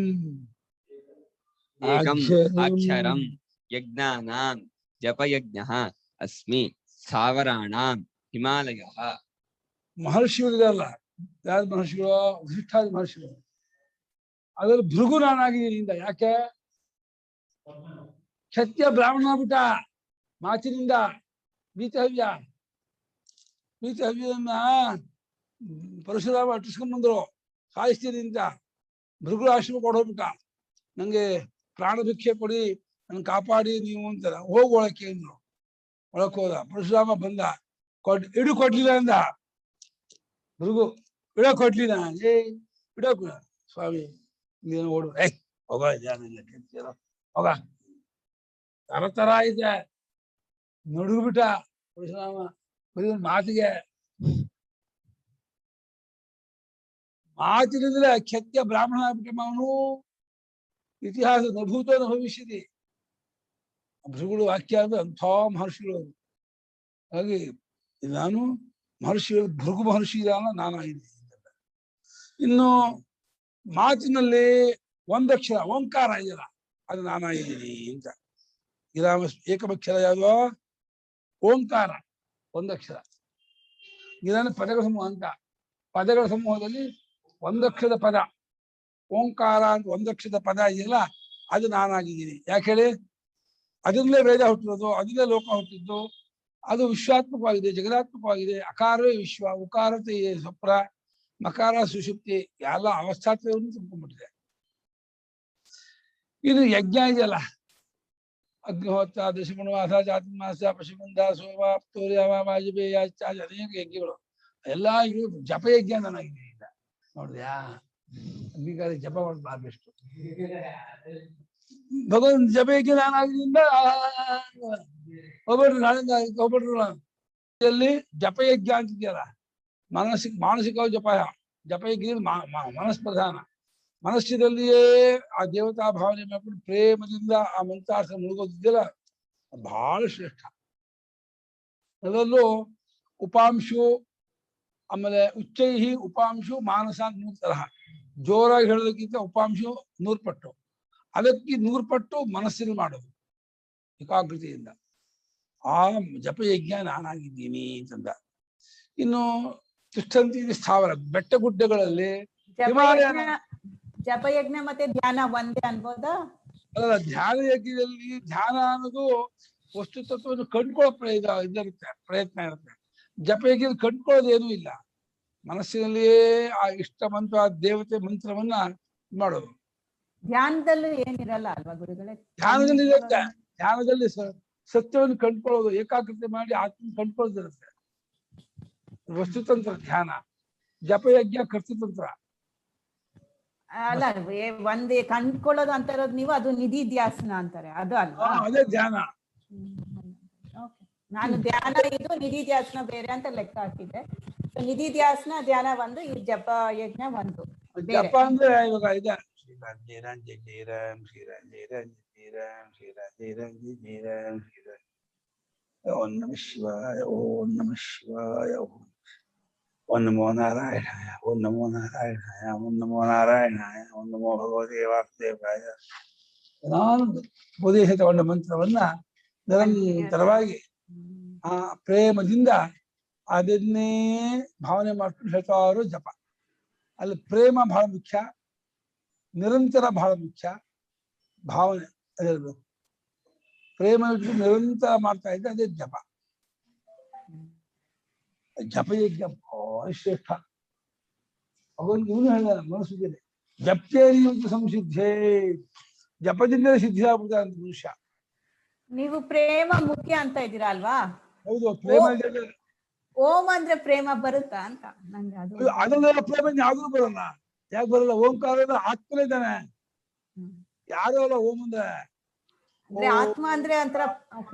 एकम् ಅಕ್ಷರಂ. अक्षरं यज्ञानां जपयज्ञः अस्मि स्थावराणां हिमालयः ಮಹರ್ಷಿಗಳಿರಲ್ಲ ಯಾರು ಮಹರ್ಷಿಗಳು ವಸಿಷ್ಠಾದಿ ಮಹರ್ಷಿಗಳು ಅದರಲ್ಲಿ ಭೃಗು ನಾನಾಗಿದ್ದರಿಂದ ಯಾಕೆ ಕ್ಷತ್ರಿಯ ಬ್ರಾಹ್ಮಣ ಬಿಟ್ಟ ಮಾತಿನಿಂದ ಬೀತಹವ್ಯನ್ನ ಪರಶುರಾಮ ಅಟ್ಟಿಸ್ಕೊಂಡ್ ಬಂದ್ರು ಸಾಯಿಸ್ತಿದಿಂದ ಭೃಗು ಆಶ್ರಮ ಕೊಡೋಬಿಟ್ಟ ನಂಗೆ ಪ್ರಾಣ ಭಿಕ್ಷೆ ಕೊಡಿ ನನ್ ಕಾಪಾಡಿ ನೀವು ಅಂತಾರ ಹೋಗ್ ಒಳಕ್ಕೆ ಅಂದ್ರು ಒಳಕ್ ಹೋದ ಪರಶುರಾಮ ಬಂದ ಇಡು ಕೊಡ್ಲಿಲ್ಲ ಅಂದ ಭೃಗು ಇಡ ಕೊಡ್ಲಿಲ್ಲ ಇಡೋ ಸ್ವಾಮಿ ನೀನು ಓಡು ಹೋಗ ಹೋಗ ತರ ಇದೆ ನಡುಗ್ಬಿಟ್ಟ ಪರಶುರಾಮ ಬರೀ ಮಾತಿಗೆ ಮಾತಿನಿಂದಲೇ ಕ್ಷತ್ರಿಯ ಬ್ರಾಹ್ಮಣ ಆಗ್ಬಿಟ್ಟ ಅವನು ಇತಿಹಾಸ ನಭೂತ ನ ಭವಿಷ್ಯದಿ ಭೃಗುಳು ವಾಕ್ಯ ಅಂದ್ರೆ ಅಂಥ ಮಹರ್ಷಿಗಳು ಹಾಗೆ ನಾನು ಮಹರ್ಷಿಗಳು ಭೃಗು ಮಹರ್ಷಿ ಇದಾನ ನಾನಾಗಿದ್ದೀನಿ. ಇನ್ನು ಮಾತಿನಲ್ಲಿ ಒಂದಕ್ಷರ ಓಂಕಾರ ಇದೆಯಲ್ಲ ಅದು ನಾನಾಗಿದ್ದೀನಿ ಅಂತ ಗಿರಾಮ ಏಕಮಕ್ಷರ ಯಾವ್ದೋ ಓಂಕಾರ ಒಂದಕ್ಷರ ಗಿರಾನ ಪದಗಳ ಸಮೂಹ ಅಂತ ಪದಗಳ ಸಮೂಹದಲ್ಲಿ ಒಂದಕ್ಷರದ ಪದ ಓಂಕಾರ ಅಂತ ಒಂದಕ್ಷರದ ಪದ ಇದೆಯಲ್ಲ ಅದು ನಾನಾಗಿದ್ದೀನಿ. ಯಾಕೆ ಹೇಳಿ ಅದರಲ್ಲೇ ವೇದ ಹುಟ್ಟಿರೋದು ಅದರಲ್ಲೇ ಲೋಕ ಹುಟ್ಟಿದ್ದು ಅದು ವಿಶ್ವಾತ್ಮಕವಾಗಿದೆ ಜಗದಾತ್ಮಕವಾಗಿದೆ. ಅಕಾರವೇ ವಿಶ್ವ ಉಕಾರತೆ ಸ್ವಪ್ರ ಮಕಾರ ಸುಷುಪ್ತಿ ಎಲ್ಲ ಅವಸ್ಥಾತ್ವವನ್ನು ತುಂಬಿಕೊಂಡಿದೆ. ಇದು ಯಜ್ಞ ಇದೆಯಲ್ಲ ಅಗ್ನಿಹೋತ್ರ ದಶಮಣವಾಸ ಜಾತಿಮಾಸ ಪಶುಮಂದ ಸೋಮ ತೋರ್ಯ ವಾಜಪೇಯ ಅನೇಕ ಯಜ್ಞಗಳು ಎಲ್ಲ ಇದು ಜಪಯಜ್ಞ ನನಗಿದೆ ಈಗ ನೋಡಿದ್ಯಾ ಅಗ್ನಿಕಾರ ಜಪ ಮಾಡೋದು ಬೆಸ್ಟ್. ಭಗವಂತ ಜಪಯಜ್ಞ ನಾನಾಗಿದ್ದರಿಂದ ಒಬ್ಬರಲ್ಲಿ ಜಪಯಜ್ಞ ಅಂತಿದೆಯಲ್ಲ ಮಾನಸಿಕ ಜಪಯಜ್ಞ ಮನಸ್ಪ್ರಧಾನ ಮನಸ್ಸಿನಲ್ಲಿಯೇ ಆ ದೇವತಾ ಭಾವನೆ ಮಾಡ್ಕೊಂಡು ಪ್ರೇಮದಿಂದ ಆ ಮಂತ್ರಾರ್ಥ ಮುಳುಗೋದಿದೆಯಲ್ಲ ಬಹಳ ಶ್ರೇಷ್ಠ. ಅದರಲ್ಲೂ ಉಪಾಂಶು ಆಮೇಲೆ ಉಚ್ಚೈಹಿ ಉಪಾಂಶು ಮಾನಸ 100 ತರಹ ಜೋರಾಗಿ ಹೇಳೋದಕ್ಕಿಂತ ಉಪಾಂಶು 100 ಪಟ್ಟು ಅದಕ್ಕೆ 100 ಪಟ್ಟು ಮನಸ್ಸಿನ ಮಾಡೋದು ಏಕಾಗ್ರತೆಯಿಂದ ಆ ಜಪಯಜ್ಞ ನಾನಾಗಿದ್ದೀನಿ ಅಂತಂದ. ಇನ್ನು ತಿಷ್ಠಂತಿ ಸ್ಥಾವರ ಬೆಟ್ಟ ಗುಡ್ಡಗಳಲ್ಲಿ ಜಪಯಜ್ಞ ಮತ್ತೆ ಧ್ಯಾನ ಒಂದೇ ಅನ್ಬೋದಾ? ಅಲ್ಲ ಧ್ಯಾನ ಯಜ್ಞದಲ್ಲಿ ಧ್ಯಾನ ಅನ್ನೋದು ವಸ್ತು ತತ್ವವನ್ನು ಕಂಡ್ಕೊಳ್ಳೋ ಪ್ರಯತ್ನ ಇರುತ್ತೆ. ಜಪಯಜ್ಞ ಕಂಡ್ಕೊಳ್ಳೋದು ಏನೂ ಇಲ್ಲ, ಮನಸ್ಸಿನಲ್ಲಿಯೇ ಆ ಇಷ್ಟ ಮಂತ್ರ ಆ ದೇವತೆ ಮಂತ್ರವನ್ನ ಮಾಡೋದು. ಧ್ಯಾನದಲ್ಲೂ ಏನಿರಲ್ಲ ಅಲ್ವಾ ಗುರುಗಳೇ? ಧ್ಯಾನದಲ್ಲಿ ಇರುತ್ತೆ, ಧ್ಯಾನದಲ್ಲಿ ಸತ್ಯವನ್ನು ಕಂಡ್ಕೊಳ್ಳೋದು ಏಕಾಗ್ರತೆ ಮಾಡಿ ಆತ್ಮ ಕಂಡ್ಕೊಳ್ಳೋದಿರುತ್ತೆ ವಸ್ತುತಂತ್ರ ಧ್ಯಾನ. ಜಪಯಜ್ಞ ಕರ್ತೃತಂತ್ರ ಅಲ್ಲ ಒಂದೇ ಕಂಡ್ಕೊಳ್ಳೋದು ಅಂತ ಇರೋದು ನೀವು ಅದು ನಿಧಿಧ್ಯಾಸನ ಅಂತಾರೆ ಅದು ಅಲ್ವಾ? ಅದೇ ಧ್ಯಾನ. ನಾನು ಧ್ಯಾನ ಇದು ನಿಧಿಧ್ಯಾಸನ ಬೇರೆ ಅಂತ ಲೆಕ್ಕ ಹಾಕಿದೆ. ನಿಧಿಧ್ಯಾಸನ ಧ್ಯಾನ ಒಂದು, ಈ ಜಪ ಯಜ್ಞ ಒಂದು. ಜಪ ಅಂದ್ರೆ ಇವಾಗ ಇದೆ ಶ್ರೀರಾಮ್ ಓಂ ನಮಃ ಶಿವಾಯ ಓಂ ನಮಃ ಶಿವಾಯ ಓಂ ನಮೋ ನಾರಾಯಣಾಯ ಓಂ ನಮೋ ನಾರಾಯಣಾಯ ಓಂ ನಮೋ ನಾರಾಯಣಾಯ ಓಂ ನಮೋ ಭಗವತೆ ವಾಸುದೇವಾಯ. ನಾನು ಉಪದೇಶ ತಗೊಂಡ ಮಂತ್ರವನ್ನ ನಿರಂತರವಾಗಿ ಆ ಪ್ರೇಮದಿಂದ ಅದನ್ನೇ ಭಾವನೆ ಮಾಡ್ಕೊಂಡು ಹೇಳ್ತಾರೋ ಜಪ. ಅಲ್ಲಿ ಪ್ರೇಮ ಬಹಳ ಮುಖ್ಯ, ನಿರಂತರ ಬಹಳ ಮುಖ್ಯ, ಭಾವನೆ ಅದಿರ್ಬೇಕು. ಪ್ರೇಮ ನಿರಂತರ ಮಾಡ್ತಾ ಇದ್ದೆ ಅದೇ ಜಪ. ಜಪಯಜ್ಞ ಬಹಳ ಶ್ರೇಷ್ಠ. ಅವನು ಇವನು ಹೇಳಿದ ಮನಸ್ಸಿಗೆ ಜಪ್ತೇರಿಯುಂಟು ಸಂಸಿದ್ಧೇ, ಜಪದಿಂದಲೇ ಸಿದ್ಧಿ ಆಗ್ಬಿಡ್ತಾರೆ ಅಂತ ಮನುಷ್ಯ. ನೀವು ಪ್ರೇಮ ಮುಖ್ಯ ಅಂತ ಇದ್ದೀರಾ ಅಲ್ವಾ? ಹೌದು, ಪ್ರೇಮ ಓಂ ಅಂದ್ರೆ ಪ್ರೇಮ ಬರುತ್ತಾ ಅಂತ ನಂಗೆ ಅದು. ಅದನ್ನೆಲ್ಲ ಪ್ರೇಮ ಯಾವ್ದು ಬರಲ್ಲ. ಯಾಕೆ ಬರಲ್ಲ? ಓಂಕಾರ ಆತ್ಮನೇ ಇದ್ದಾನೆ, ಯಾರು ಅಲ್ಲ ಓಂ ಅಂದ್ರೆ. ಅಂದ್ರೆ ಆತ್ಮ ಅಂದ್ರೆ ಒಂಥರ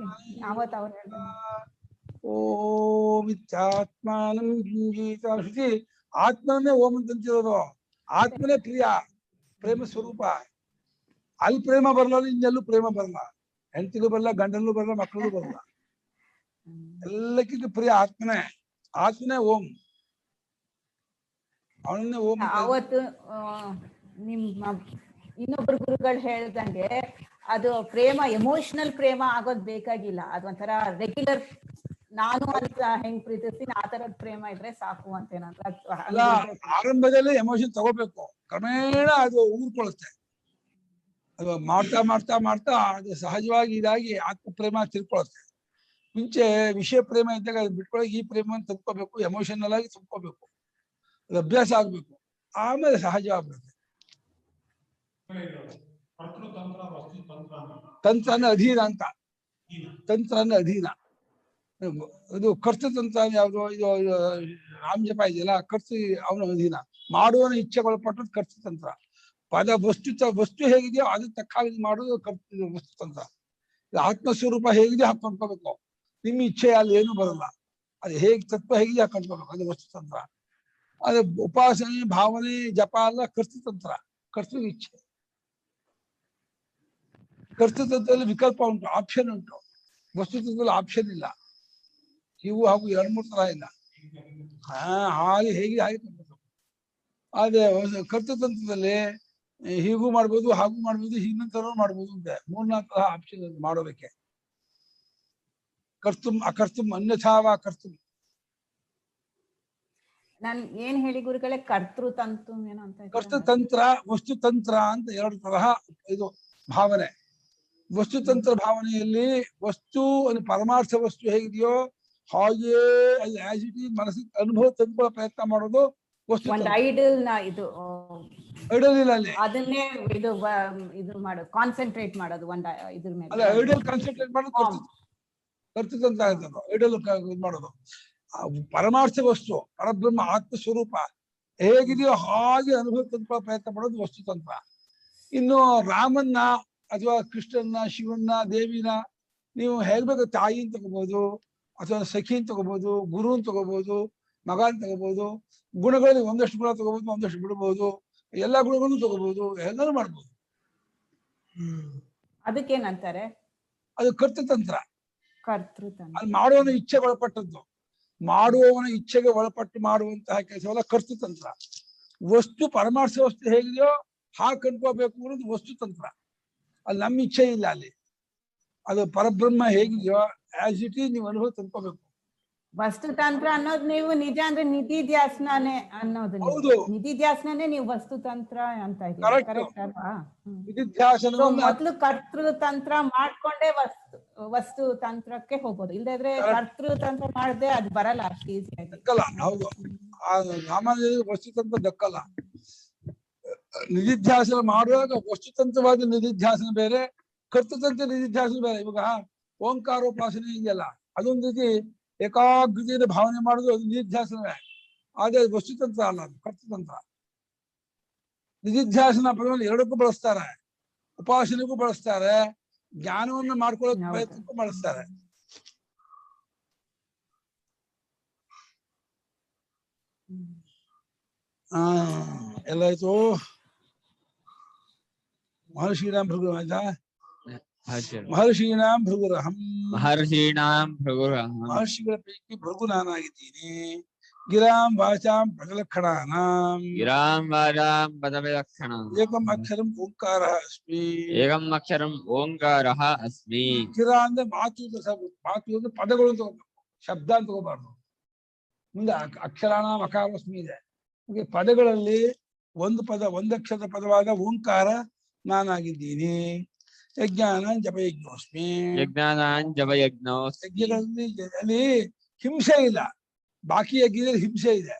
ಅವತ್ತು ಅವ್ರು ಹೇಳ್ದಂಗೆ. ಓಂ ಇತ್ಯಾತ್ಮಾನಂ ಗಿಂಜೀತ ಶ್ರುತಿ ಆತ್ಮನೇ ಓಂ ಅಂತಂತಿರೋದು. ಆತ್ಮನೇ ಪ್ರೇಮ ಸ್ವರೂಪ. ಅಲ್ಲಿ ಪ್ರೇಮ ಬರಲ್ಲ, ಇನ್ನೆಲ್ಲೂ ಪ್ರೇಮ ಬರಲ್ಲ. ಹೆಂಡತಿಗೂ ಬರಲ್ಲ, ಗಂಡಲ್ಲೂ ಬರಲ್ಲ, ಮಕ್ಕಳಿಗೂ ಬರಲ್ಲ. ಎಲ್ಲಕ್ಕಿಂತ ಪ್ರಿಯ ಆತ್ಮನೇ ಓಂ. ಅವನನ್ನೇ ಓಂ. ಅವತ್ತು ನಿಮ್ಮ ಇನ್ನೊಬ್ರು ಗುರುಗಳು ಹೇಳ್ದಂಗೆ ಅದು ಪ್ರೇಮ ಎಮೋಷನಲ್ ಪ್ರೇಮ ಆಗೋದ್ ಬೇಕಾಗಿಲ್ಲ. ಅದೊಂಥರ ರೆಗ್ಯುಲರ್ ನಾನು ಅಂತ ಹೆಂಗ್ ಪ್ರೀತಿಸ್ತೀನಿ ಆ ತರದ ಪ್ರೇಮ ಇದ್ರೆ ಸಾಕು ಅಂತ ಅಲ್ಲ, ಆರಂಭದಲ್ಲಿ ಎಮೋಷನ್ ತಗೋಬೇಕು, ಕ್ರಮೇಣ ಅದು ಊರ್ಕೊಳ್ಳುತ್ತೆ. ಅದು ಮಾಡ್ತಾ ಮಾಡ್ತಾ ಮಾಡ್ತಾ ಅದು ಸಹಜವಾಗಿ ಇದಾಗಿ ಆತ್ಮ ಪ್ರೇಮ ತಿಳ್ಕೊಳುತ್ತೆ. ಮುಂಚೆ ವಿಷಯ ಪ್ರೇಮ ಇದ್ದಾಗ ಅದು ಬಿಟ್ಕೊಳಗೆ ಈ ಪ್ರೇಮವನ್ನು ತುಂಬ್ಕೋಬೇಕು, ಎಮೋಷನಲ್ ಆಗಿ ತುಂಬ್ಕೋಬೇಕು, ಅದು ಅಭ್ಯಾಸ ಆಗ್ಬೇಕು, ಆಮೇಲೆ ಸಹಜವಾಗ್ಬೇಕು. ತಂತ್ರನ ಅಧೀನ ಅಂತ, ತಂತ್ರನ ಅಧೀನ. ಇದು ಕರ್ತೃತಂತ್ರ ಯಾವುದು, ಇದು ರಾಮ್ ಜಪ ಇದೆಯಲ್ಲ, ಕರ್ತು ಅವನ ಅಧೀನ. ಮಾಡುವನ ಇಚ್ಛೆಗೊಳಪಟ್ಟದ್ದು ಕರ್ತೃತಂತ್ರ. ವಸ್ತು ಹೇಗಿದೆಯೋ ಅದು ತಕ್ಕಾಗಿ ಮಾಡೋದು ವಸ್ತುತಂತ್ರ. ಆತ್ಮಸ್ವರೂಪ ಹೇಗಿದೆಯೋ ಹಾಗೆ ಕೊಂಡ್ಕೋಬೇಕು. ನಿಮ್ಮ ಇಚ್ಛೆ ಅಲ್ಲಿ ಏನು ಬರಲ್ಲ. ಅದು ಹೇಗೆ ತತ್ವ ಹೇಗಿದೆ ಹಾಗೆ ಕೊಂಡ್ಕೋಬೇಕು, ಅದು ವಸ್ತುತಂತ್ರ. ಅದು ಉಪಾಸನೆ, ಭಾವನೆ, ಜಪ ಎಲ್ಲ ಕರ್ತೃತಂತ್ರ, ಕರ್ತೃ ಇಚ್ಛೆ. ಕರ್ತೃತಂತ್ರದಲ್ಲಿ ವಿಕಲ್ಪ ಉಂಟು, ಆಪ್ಷನ್ ಉಂಟು. ವಸ್ತುತಂತ್ರದಲ್ಲಿ ಆಪ್ಷನ್ ಇಲ್ಲ. ಇವು ಹಾಗೂ 2-3 ತರ ಇಲ್ಲ. ಹಾಗೆ ಹೇಗಿದೆ ಹಾಗೆ ಕೊಂಡ್ಕೋಬೇಕು. ಆದ್ರೆ ಕರ್ತೃತಂತ್ರದಲ್ಲಿ ಹೀಗೂ ಮಾಡ್ಬೋದು, ಹಾಗೂ ಮಾಡ್ಬೋದು, ಇನ್ನೊಂಥರ ಮಾಡ್ಬೋದು ಅಂತ 3-4 ತರ ಆಪ್ಷನ್ ಮಾಡೋದಕ್ಕೆ. ಕರ್ತುಂ ಅಕರ್ತುಂ ಅನ್ಯಥಾವ ಕರ್ತುಂ. ನಾನ್ ಏನ್ ಹೇಳಿ ಗುರುಗಳೇ, ಕರ್ತೃತಂತು ಏನೋ ಅಂತ. ಕರ್ತೃತಂತ್ರ, ವಸ್ತುತಂತ್ರ ಅಂತ 2 ತರಹ ಇದು ಭಾವನೆ. ವಸ್ತುತಂತ್ರ ಭಾವನೆಯಲ್ಲಿ ವಸ್ತು ಒಂದು ಪರಮಾರ್ಥ ವಸ್ತು ಹೇಗಿದೆಯೋ ಹಾಗೆಯೇ ಅದು ಆಸ್ ಇಟ್ ಈಸ್ ಮನಸ್ಸಿಗೆ ಅನುಭವ ತಂದುಕೊಳ್ಳೋ ಪ್ರಯತ್ನ ಮಾಡೋದು ವಸ್ತು. ಐಡಲ್ ನ ಇದು ಐಡಲ್ ಇಲ್ಲ ಅಲ್ಲಿ, ಅದನ್ನೇ ಇದು ಮಾಡೋದು, ಕಾನ್ಸಂಟ್ರೇಟ್ ಮಾಡೋದು ಇದ್ರ ಮೇಲೆ. ಅಲ್ಲ, ಐಡಲ್ ಕಾನ್ಸಂಟ್ರೇಟ್ ಮಾಡೋದು ಕರ್ತೃತಂತ್ರ ಆಯ್ತದು. ಐಡಲ್ ಇದು ಮಾಡೋದು ಪರಮಾರ್ಥ ವಸ್ತು, ಪರಬ್ರಹ್ಮ ಆತ್ಮ ಸ್ವರೂಪ ಹೇಗಿದೆಯೋ ಹಾಗೆ ಅನುಭವ ತಂದುಕೊಳ್ಳೋ ಪ್ರಯತ್ನ ಮಾಡೋದು ವಸ್ತುತಂತ್ರ. ಇನ್ನು ರಾಮನ್ನ ಅಥವಾ ಕೃಷ್ಣನ್ನ, ಶಿವನ್ನ, ದೇವಿನ ನೀವು ಹೇಳ್ಬೇಕು, ತಾಯಿನ ತಗೋಬಹುದು, ಅಥವಾ ಸಖಿ ಅಂತ ತಗೋಬಹುದು, ಗುರು ಅಂತ ತಗೋಬಹುದು, ಮಗ ಅಂತ ತಗೋಬಹುದು. ಗುಣಗಳಲ್ಲಿ ಒಂದಷ್ಟು ಗುಣ ತಗೋಬಹುದು, ಒಂದಷ್ಟು ಬಿಡಬಹುದು, ಎಲ್ಲಾ ಗುಣಗಳನ್ನು ತಗೋಬಹುದು, ಎಲ್ಲರೂ ಮಾಡ್ಬೋದು. ಅದಕ್ಕೇನಂತಾರೆ? ಅದು ಕರ್ತೃತಂತ್ರ. ಕರ್ತೃತಂತ್ರ ಅಲ್ಲಿ ಮಾಡುವವನ ಇಚ್ಛೆಗೆ ಒಳಪಟ್ಟದ್ದು, ಮಾಡುವವನ ಇಚ್ಛೆಗೆ ಒಳಪಟ್ಟು ಮಾಡುವಂತಹ ಕೆಲಸವಲ್ಲ ಕರ್ತೃತಂತ್ರ. ವಸ್ತು ಪರಮಾರ್ಥ ವಸ್ತು ಹೇಗಿದೆಯೋ ಹಾಗೆ ಕಂಡ್ಕೋಬೇಕು ಅನ್ನೋದು ವಸ್ತುತಂತ್ರ. ಅಲ್ಲಿ ನಮ್ಮ ಇಚ್ಛೆ ಇಲ್ಲ. ಅಲ್ಲಿ ಅದು ಪರಬ್ರಹ್ಮ ಹೇಗಿದೆಯೋ ಆಸ್ ಇಟ್ ಈಸ್ ನೀವು ಅನುಭವ ತಂದ್ಕೋಬೇಕು. ವಸ್ತುತಂತ್ರ ಅನ್ನೋದು ನೀವು ನಿಜ ಅಂದ್ರೆ ನಿಧಿಧ್ಯಾಸನೇ ಅನ್ನೋದು. ಹೌದು, ನಿಧಿಧ್ಯಾಸನೇ ನೀವು ವಸ್ತುತಂತ್ರ ಅಂತ ಇದ್ದೀವಿ, ಕರೆಕ್ಟ್ ಅಲ್ವಾ? ಮೊದ್ಲು ಕರ್ತೃತಂತ್ರ ಮಾಡ್ಕೊಂಡೇ ವಸ್ತುತಂತ್ರಕ್ಕೆ ಹೋಗೋದು. ಇಲ್ಲದ್ರೆ ಕರ್ತೃತಂತ್ರ ಮಾಡದೆ ಅದು ಬರಲ್ಲ ಅಷ್ಟು ಈಸಿ ಆಗಿ. ದಕ್ಕಲ್ಲ. ಹೌದು, ಸಾಮಾನ್ಯ ವಸ್ತುತಂತ್ರ ದಕ್ಕಲ್ಲ. ನಿಧಿಧ್ಯಾಸನ ಮಾಡುವಾಗ ವಸ್ತುತಂತ್ರವಾದ ನಿಧಿಧ್ಯಾಸನ ಬೇರೆ, ಕರ್ತೃತಂತ್ರ ನಿಧಿಧ್ಯಾಸನ ಬೇರೆ. ಇವಾಗ ಓಂಕಾರೋಪಾಸನೆ ಇದೆಯಲ್ಲ, ಅದೊಂದು ರೀತಿ ಏಕಾಗ್ರತೆಯಿಂದ ಭಾವನೆ ಮಾಡುದು, ಅದು ನಿಧಿಧ್ಯಾಸನವೇ. ಆದ್ರೆ ವಸ್ತುತಂತ್ರ ಅಲ್ಲ, ಅದು ಕರ್ತೃತಂತ್ರ. ನಿಧಿಧ್ಯಾಸನ ಪದವನ್ನು 2ಕ್ಕೂ ಬಳಸ್ತಾರೆ, ಉಪಾಸನೆಗೂ ಬಳಸ್ತಾರೆ, ಜ್ಞಾನವನ್ನು ಮಾಡ್ಕೊಳ್ಳೋ ಪ್ರಯತ್ನಕ್ಕೂ ಬಳಸ್ತಾರೆ. ಎಲ್ಲಾಯ್ತು? ಮಹರ್ಷೀಣಾಂ ಭೃಗು ಆಯ್ತಾ? ಮಹರ್ಷೀಣಾಂ ಭೃಗುರಹಂ, ಮಹರ್ಷಿಗಳ ಪೈಕಿ ಭೃಗು ನಾನಾಗಿದ್ದೀನಿ. ಗಿರಾಂ ವಾಚಾಂ ಪದಲಕ್ಷಣಾನಾಂ, ಏಕಂ ಅಕ್ಷರಂ ಓಂಕಾರಃ ಅಸ್ಮಿ. ಗಿರ ಅಂದ್ರೆ ಮಾತು ಅಂದ್ರೆ ಪದಗಳು ತಗೋಬೇಕು, ಶಬ್ದ ಅಂತ ತಗೋಬಾರ್ದು. ಮುಂದೆ ಅಕ್ಷರಾಣಾಂ ಅಕಾರಸ್ಮಿ ಇದೆ. ಪದಗಳಲ್ಲಿ ಒಂದಕ್ಷರದ ಪದವಾದ ಓಂಕಾರ ನಾನಾಗಿದ್ದೀನಿ. ಯಜ್ಞಾನ ಜಪಯಜ್ಞೋಸ್ಮಿ. ಯಜ್ಞಗಳಲ್ಲಿ ಅಲ್ಲಿ ಹಿಂಸೆ ಇಲ್ಲ, ಬಾಕಿ ಯಜ್ಞದಲ್ಲಿ ಹಿಂಸೆ ಇದೆ.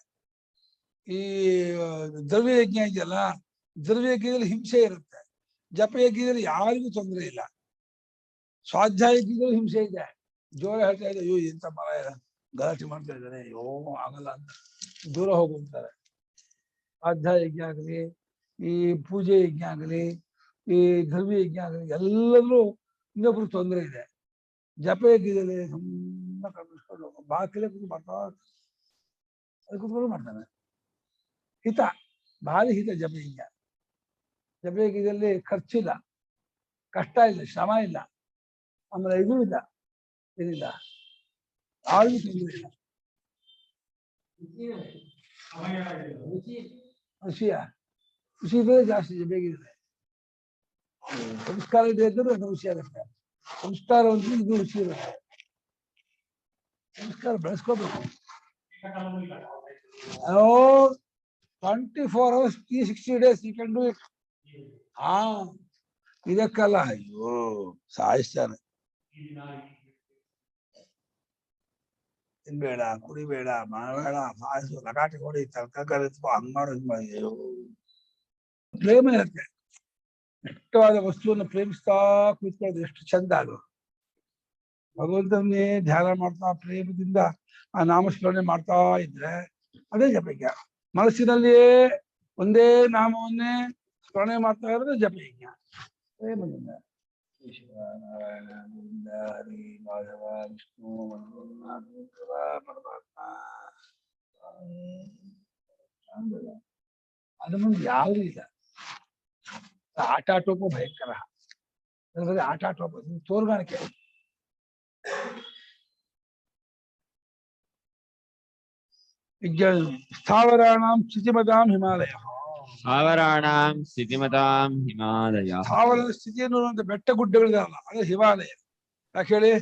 ಈ ದ್ರವ್ಯ ಯಜ್ಞ ಇದೆಯಲ್ಲ, ದ್ರವ್ಯ ಯಜ್ಞದಲ್ಲಿ ಹಿಂಸೆ ಇರುತ್ತೆ. ಜಪಯಜ್ಞದಲ್ಲಿ ಯಾರಿಗೂ ತೊಂದರೆ ಇಲ್ಲ. ಸ್ವಾಧ್ಯಾಯ ಯಜ್ಞದಲ್ಲಿ ಹಿಂಸೆ ಇದೆ. ಜೋರ ಹೇಳ್ತಾ ಇದೆ, ಅಯ್ಯೋ ಎಂತ ಮರ ಗಲಾಟೆ ಮಾಡ್ತಾ ಇದ್ದಾನೆ, ಅಯ್ಯೋ ಆಗಲ್ಲ ಅಂತ ದೂರ ಹೋಗುತ್ತಾರೆ. ಸ್ವಾಧ್ಯಾಯ ಯಜ್ಞ ಆಗಲಿ, ಈ ಪೂಜೆ ಯಜ್ಞ ಆಗಲಿ, ಈ ದ್ರವ್ಯ ಯಜ್ಞ ಆಗಲಿ, ಎಲ್ಲರೂ ಇನ್ನೊಬ್ರು ತೊಂದರೆ ಇದೆ, ಜಪ ಹೇಗಿದ್ದಾರೆ ಸುಮ್ಮನೆ ಕಮಿಸ್ಕೊಂಡು ಬಾಕಿಲೆ ಕೂತು ಮಾಡ್ತಾ ಅದು ಕೂತ್ಕೊಂಡು ಮಾಡ್ತಾನೆ. ಹಿತ ಭಾರಿ ಹಿತ ಜಪಯಜ್ಞ. ಜಪಯಜ್ಞದಲ್ಲಿ ಖರ್ಚಿಲ್ಲ, ಕಷ್ಟ ಇಲ್ಲ, ಶ್ರಮ ಇಲ್ಲ, ಆಮೇಲೆ ಇದು ಇಲ್ಲ, ಏನಿಲ್ಲ, ಆಳು ತೊಂದರೆ ಇಲ್ಲ. ರುಚಿ ಇದ್ರೆ ಜಾಸ್ತಿ ಜಪಯಜ್ಞ. ಸಂಸ್ಕಾರ ಇದೆ ಅಂದ್ರೆ ಅದು ರುಚಿ ಆಗುತ್ತೆ. ಸಂಸ್ಕಾರ ಅಂದ್ರೆ ಇದು ರುಚಿ ಇರುತ್ತೆ. ಸಂಸ್ಕಾರ ಬೆಳೆಸ್ಕೋಬೇಕು. 24 hours 360 days you can do it. ಇದಕ್ಕಲ್ಲ, ಅಯ್ಯೋ ಸಾಯಿಸ್ತಾನೆ. ತಿನ್ಬೇಡ, ಕುಡಿಬೇಡ, ಮಾಡಬೇಡ, ಸಾಯಿಸು, ಲಗಾಟಿ ಹೊಡಿ, ತರ್ಕಾರಿ ಹಂಗ್ ಮಾಡೋ ಅಯ್ಯೋ. ಪ್ರೇಮ ಇರುತ್ತೆ. ಇಷ್ಟವಾದ ವಸ್ತುವನ್ನು ಪ್ರೇಮಿಸ್ತಾ ಕೂತ್ಕೊಳ್ಳೋದು ಎಷ್ಟು ಚಂದ. ಅದು ಭಗವಂತನೇ ಧ್ಯಾನ ಮಾಡ್ತಾ ಪ್ರೇಮದಿಂದ ಆ ನಾಮಸ್ಮರಣೆ ಮಾಡ್ತಾ ಇದ್ರೆ ಅದೇ ಜಪಯಜ್ಞ. ಮನಸ್ಸಿನಲ್ಲಿಯೇ ಒಂದೇ ನಾಮವನ್ನೇ ಸ್ಮರಣೆ ಮಾಡ್ತಾ ಇರೋದು ಜಪಯಜ್ಞ. ಪ್ರೇಮದಿಂದ ನಾರಾಯಣ ಗೋವಿಂದ ಹರಿ ಮಾಧವ ವಿಷ್ಣು ಪರಮಾತ್ಮ. ಅದು ಮುಂದೆ ಯಾವುದೂ ಇಲ್ಲ. ಆಟಾಟೋಪ ಭಯಂಕರ. ಆಟಾಟೋಪ ತೋರ್ಗಾಣಿಕೆ. ಸ್ಥಾವರಾಣಾಂ ಸ್ಥಿತಿಮತಾಂ ಹಿಮಾಲಯ. ಸ್ಥಾವರಾಣಾಂ ಸ್ಥಿತಿಮತಾಂ ಹಿಮಾಲಯ. ಸ್ಥಾವರದ ಸ್ಥಿತಿಯನ್ನು ಬೆಟ್ಟ ಗುಡ್ಡಗಳಿದಾವಲ್ಲ, ಅದು ಹಿಮಾಲಯ. ಯಾಕೆ ಹೇಳಿ?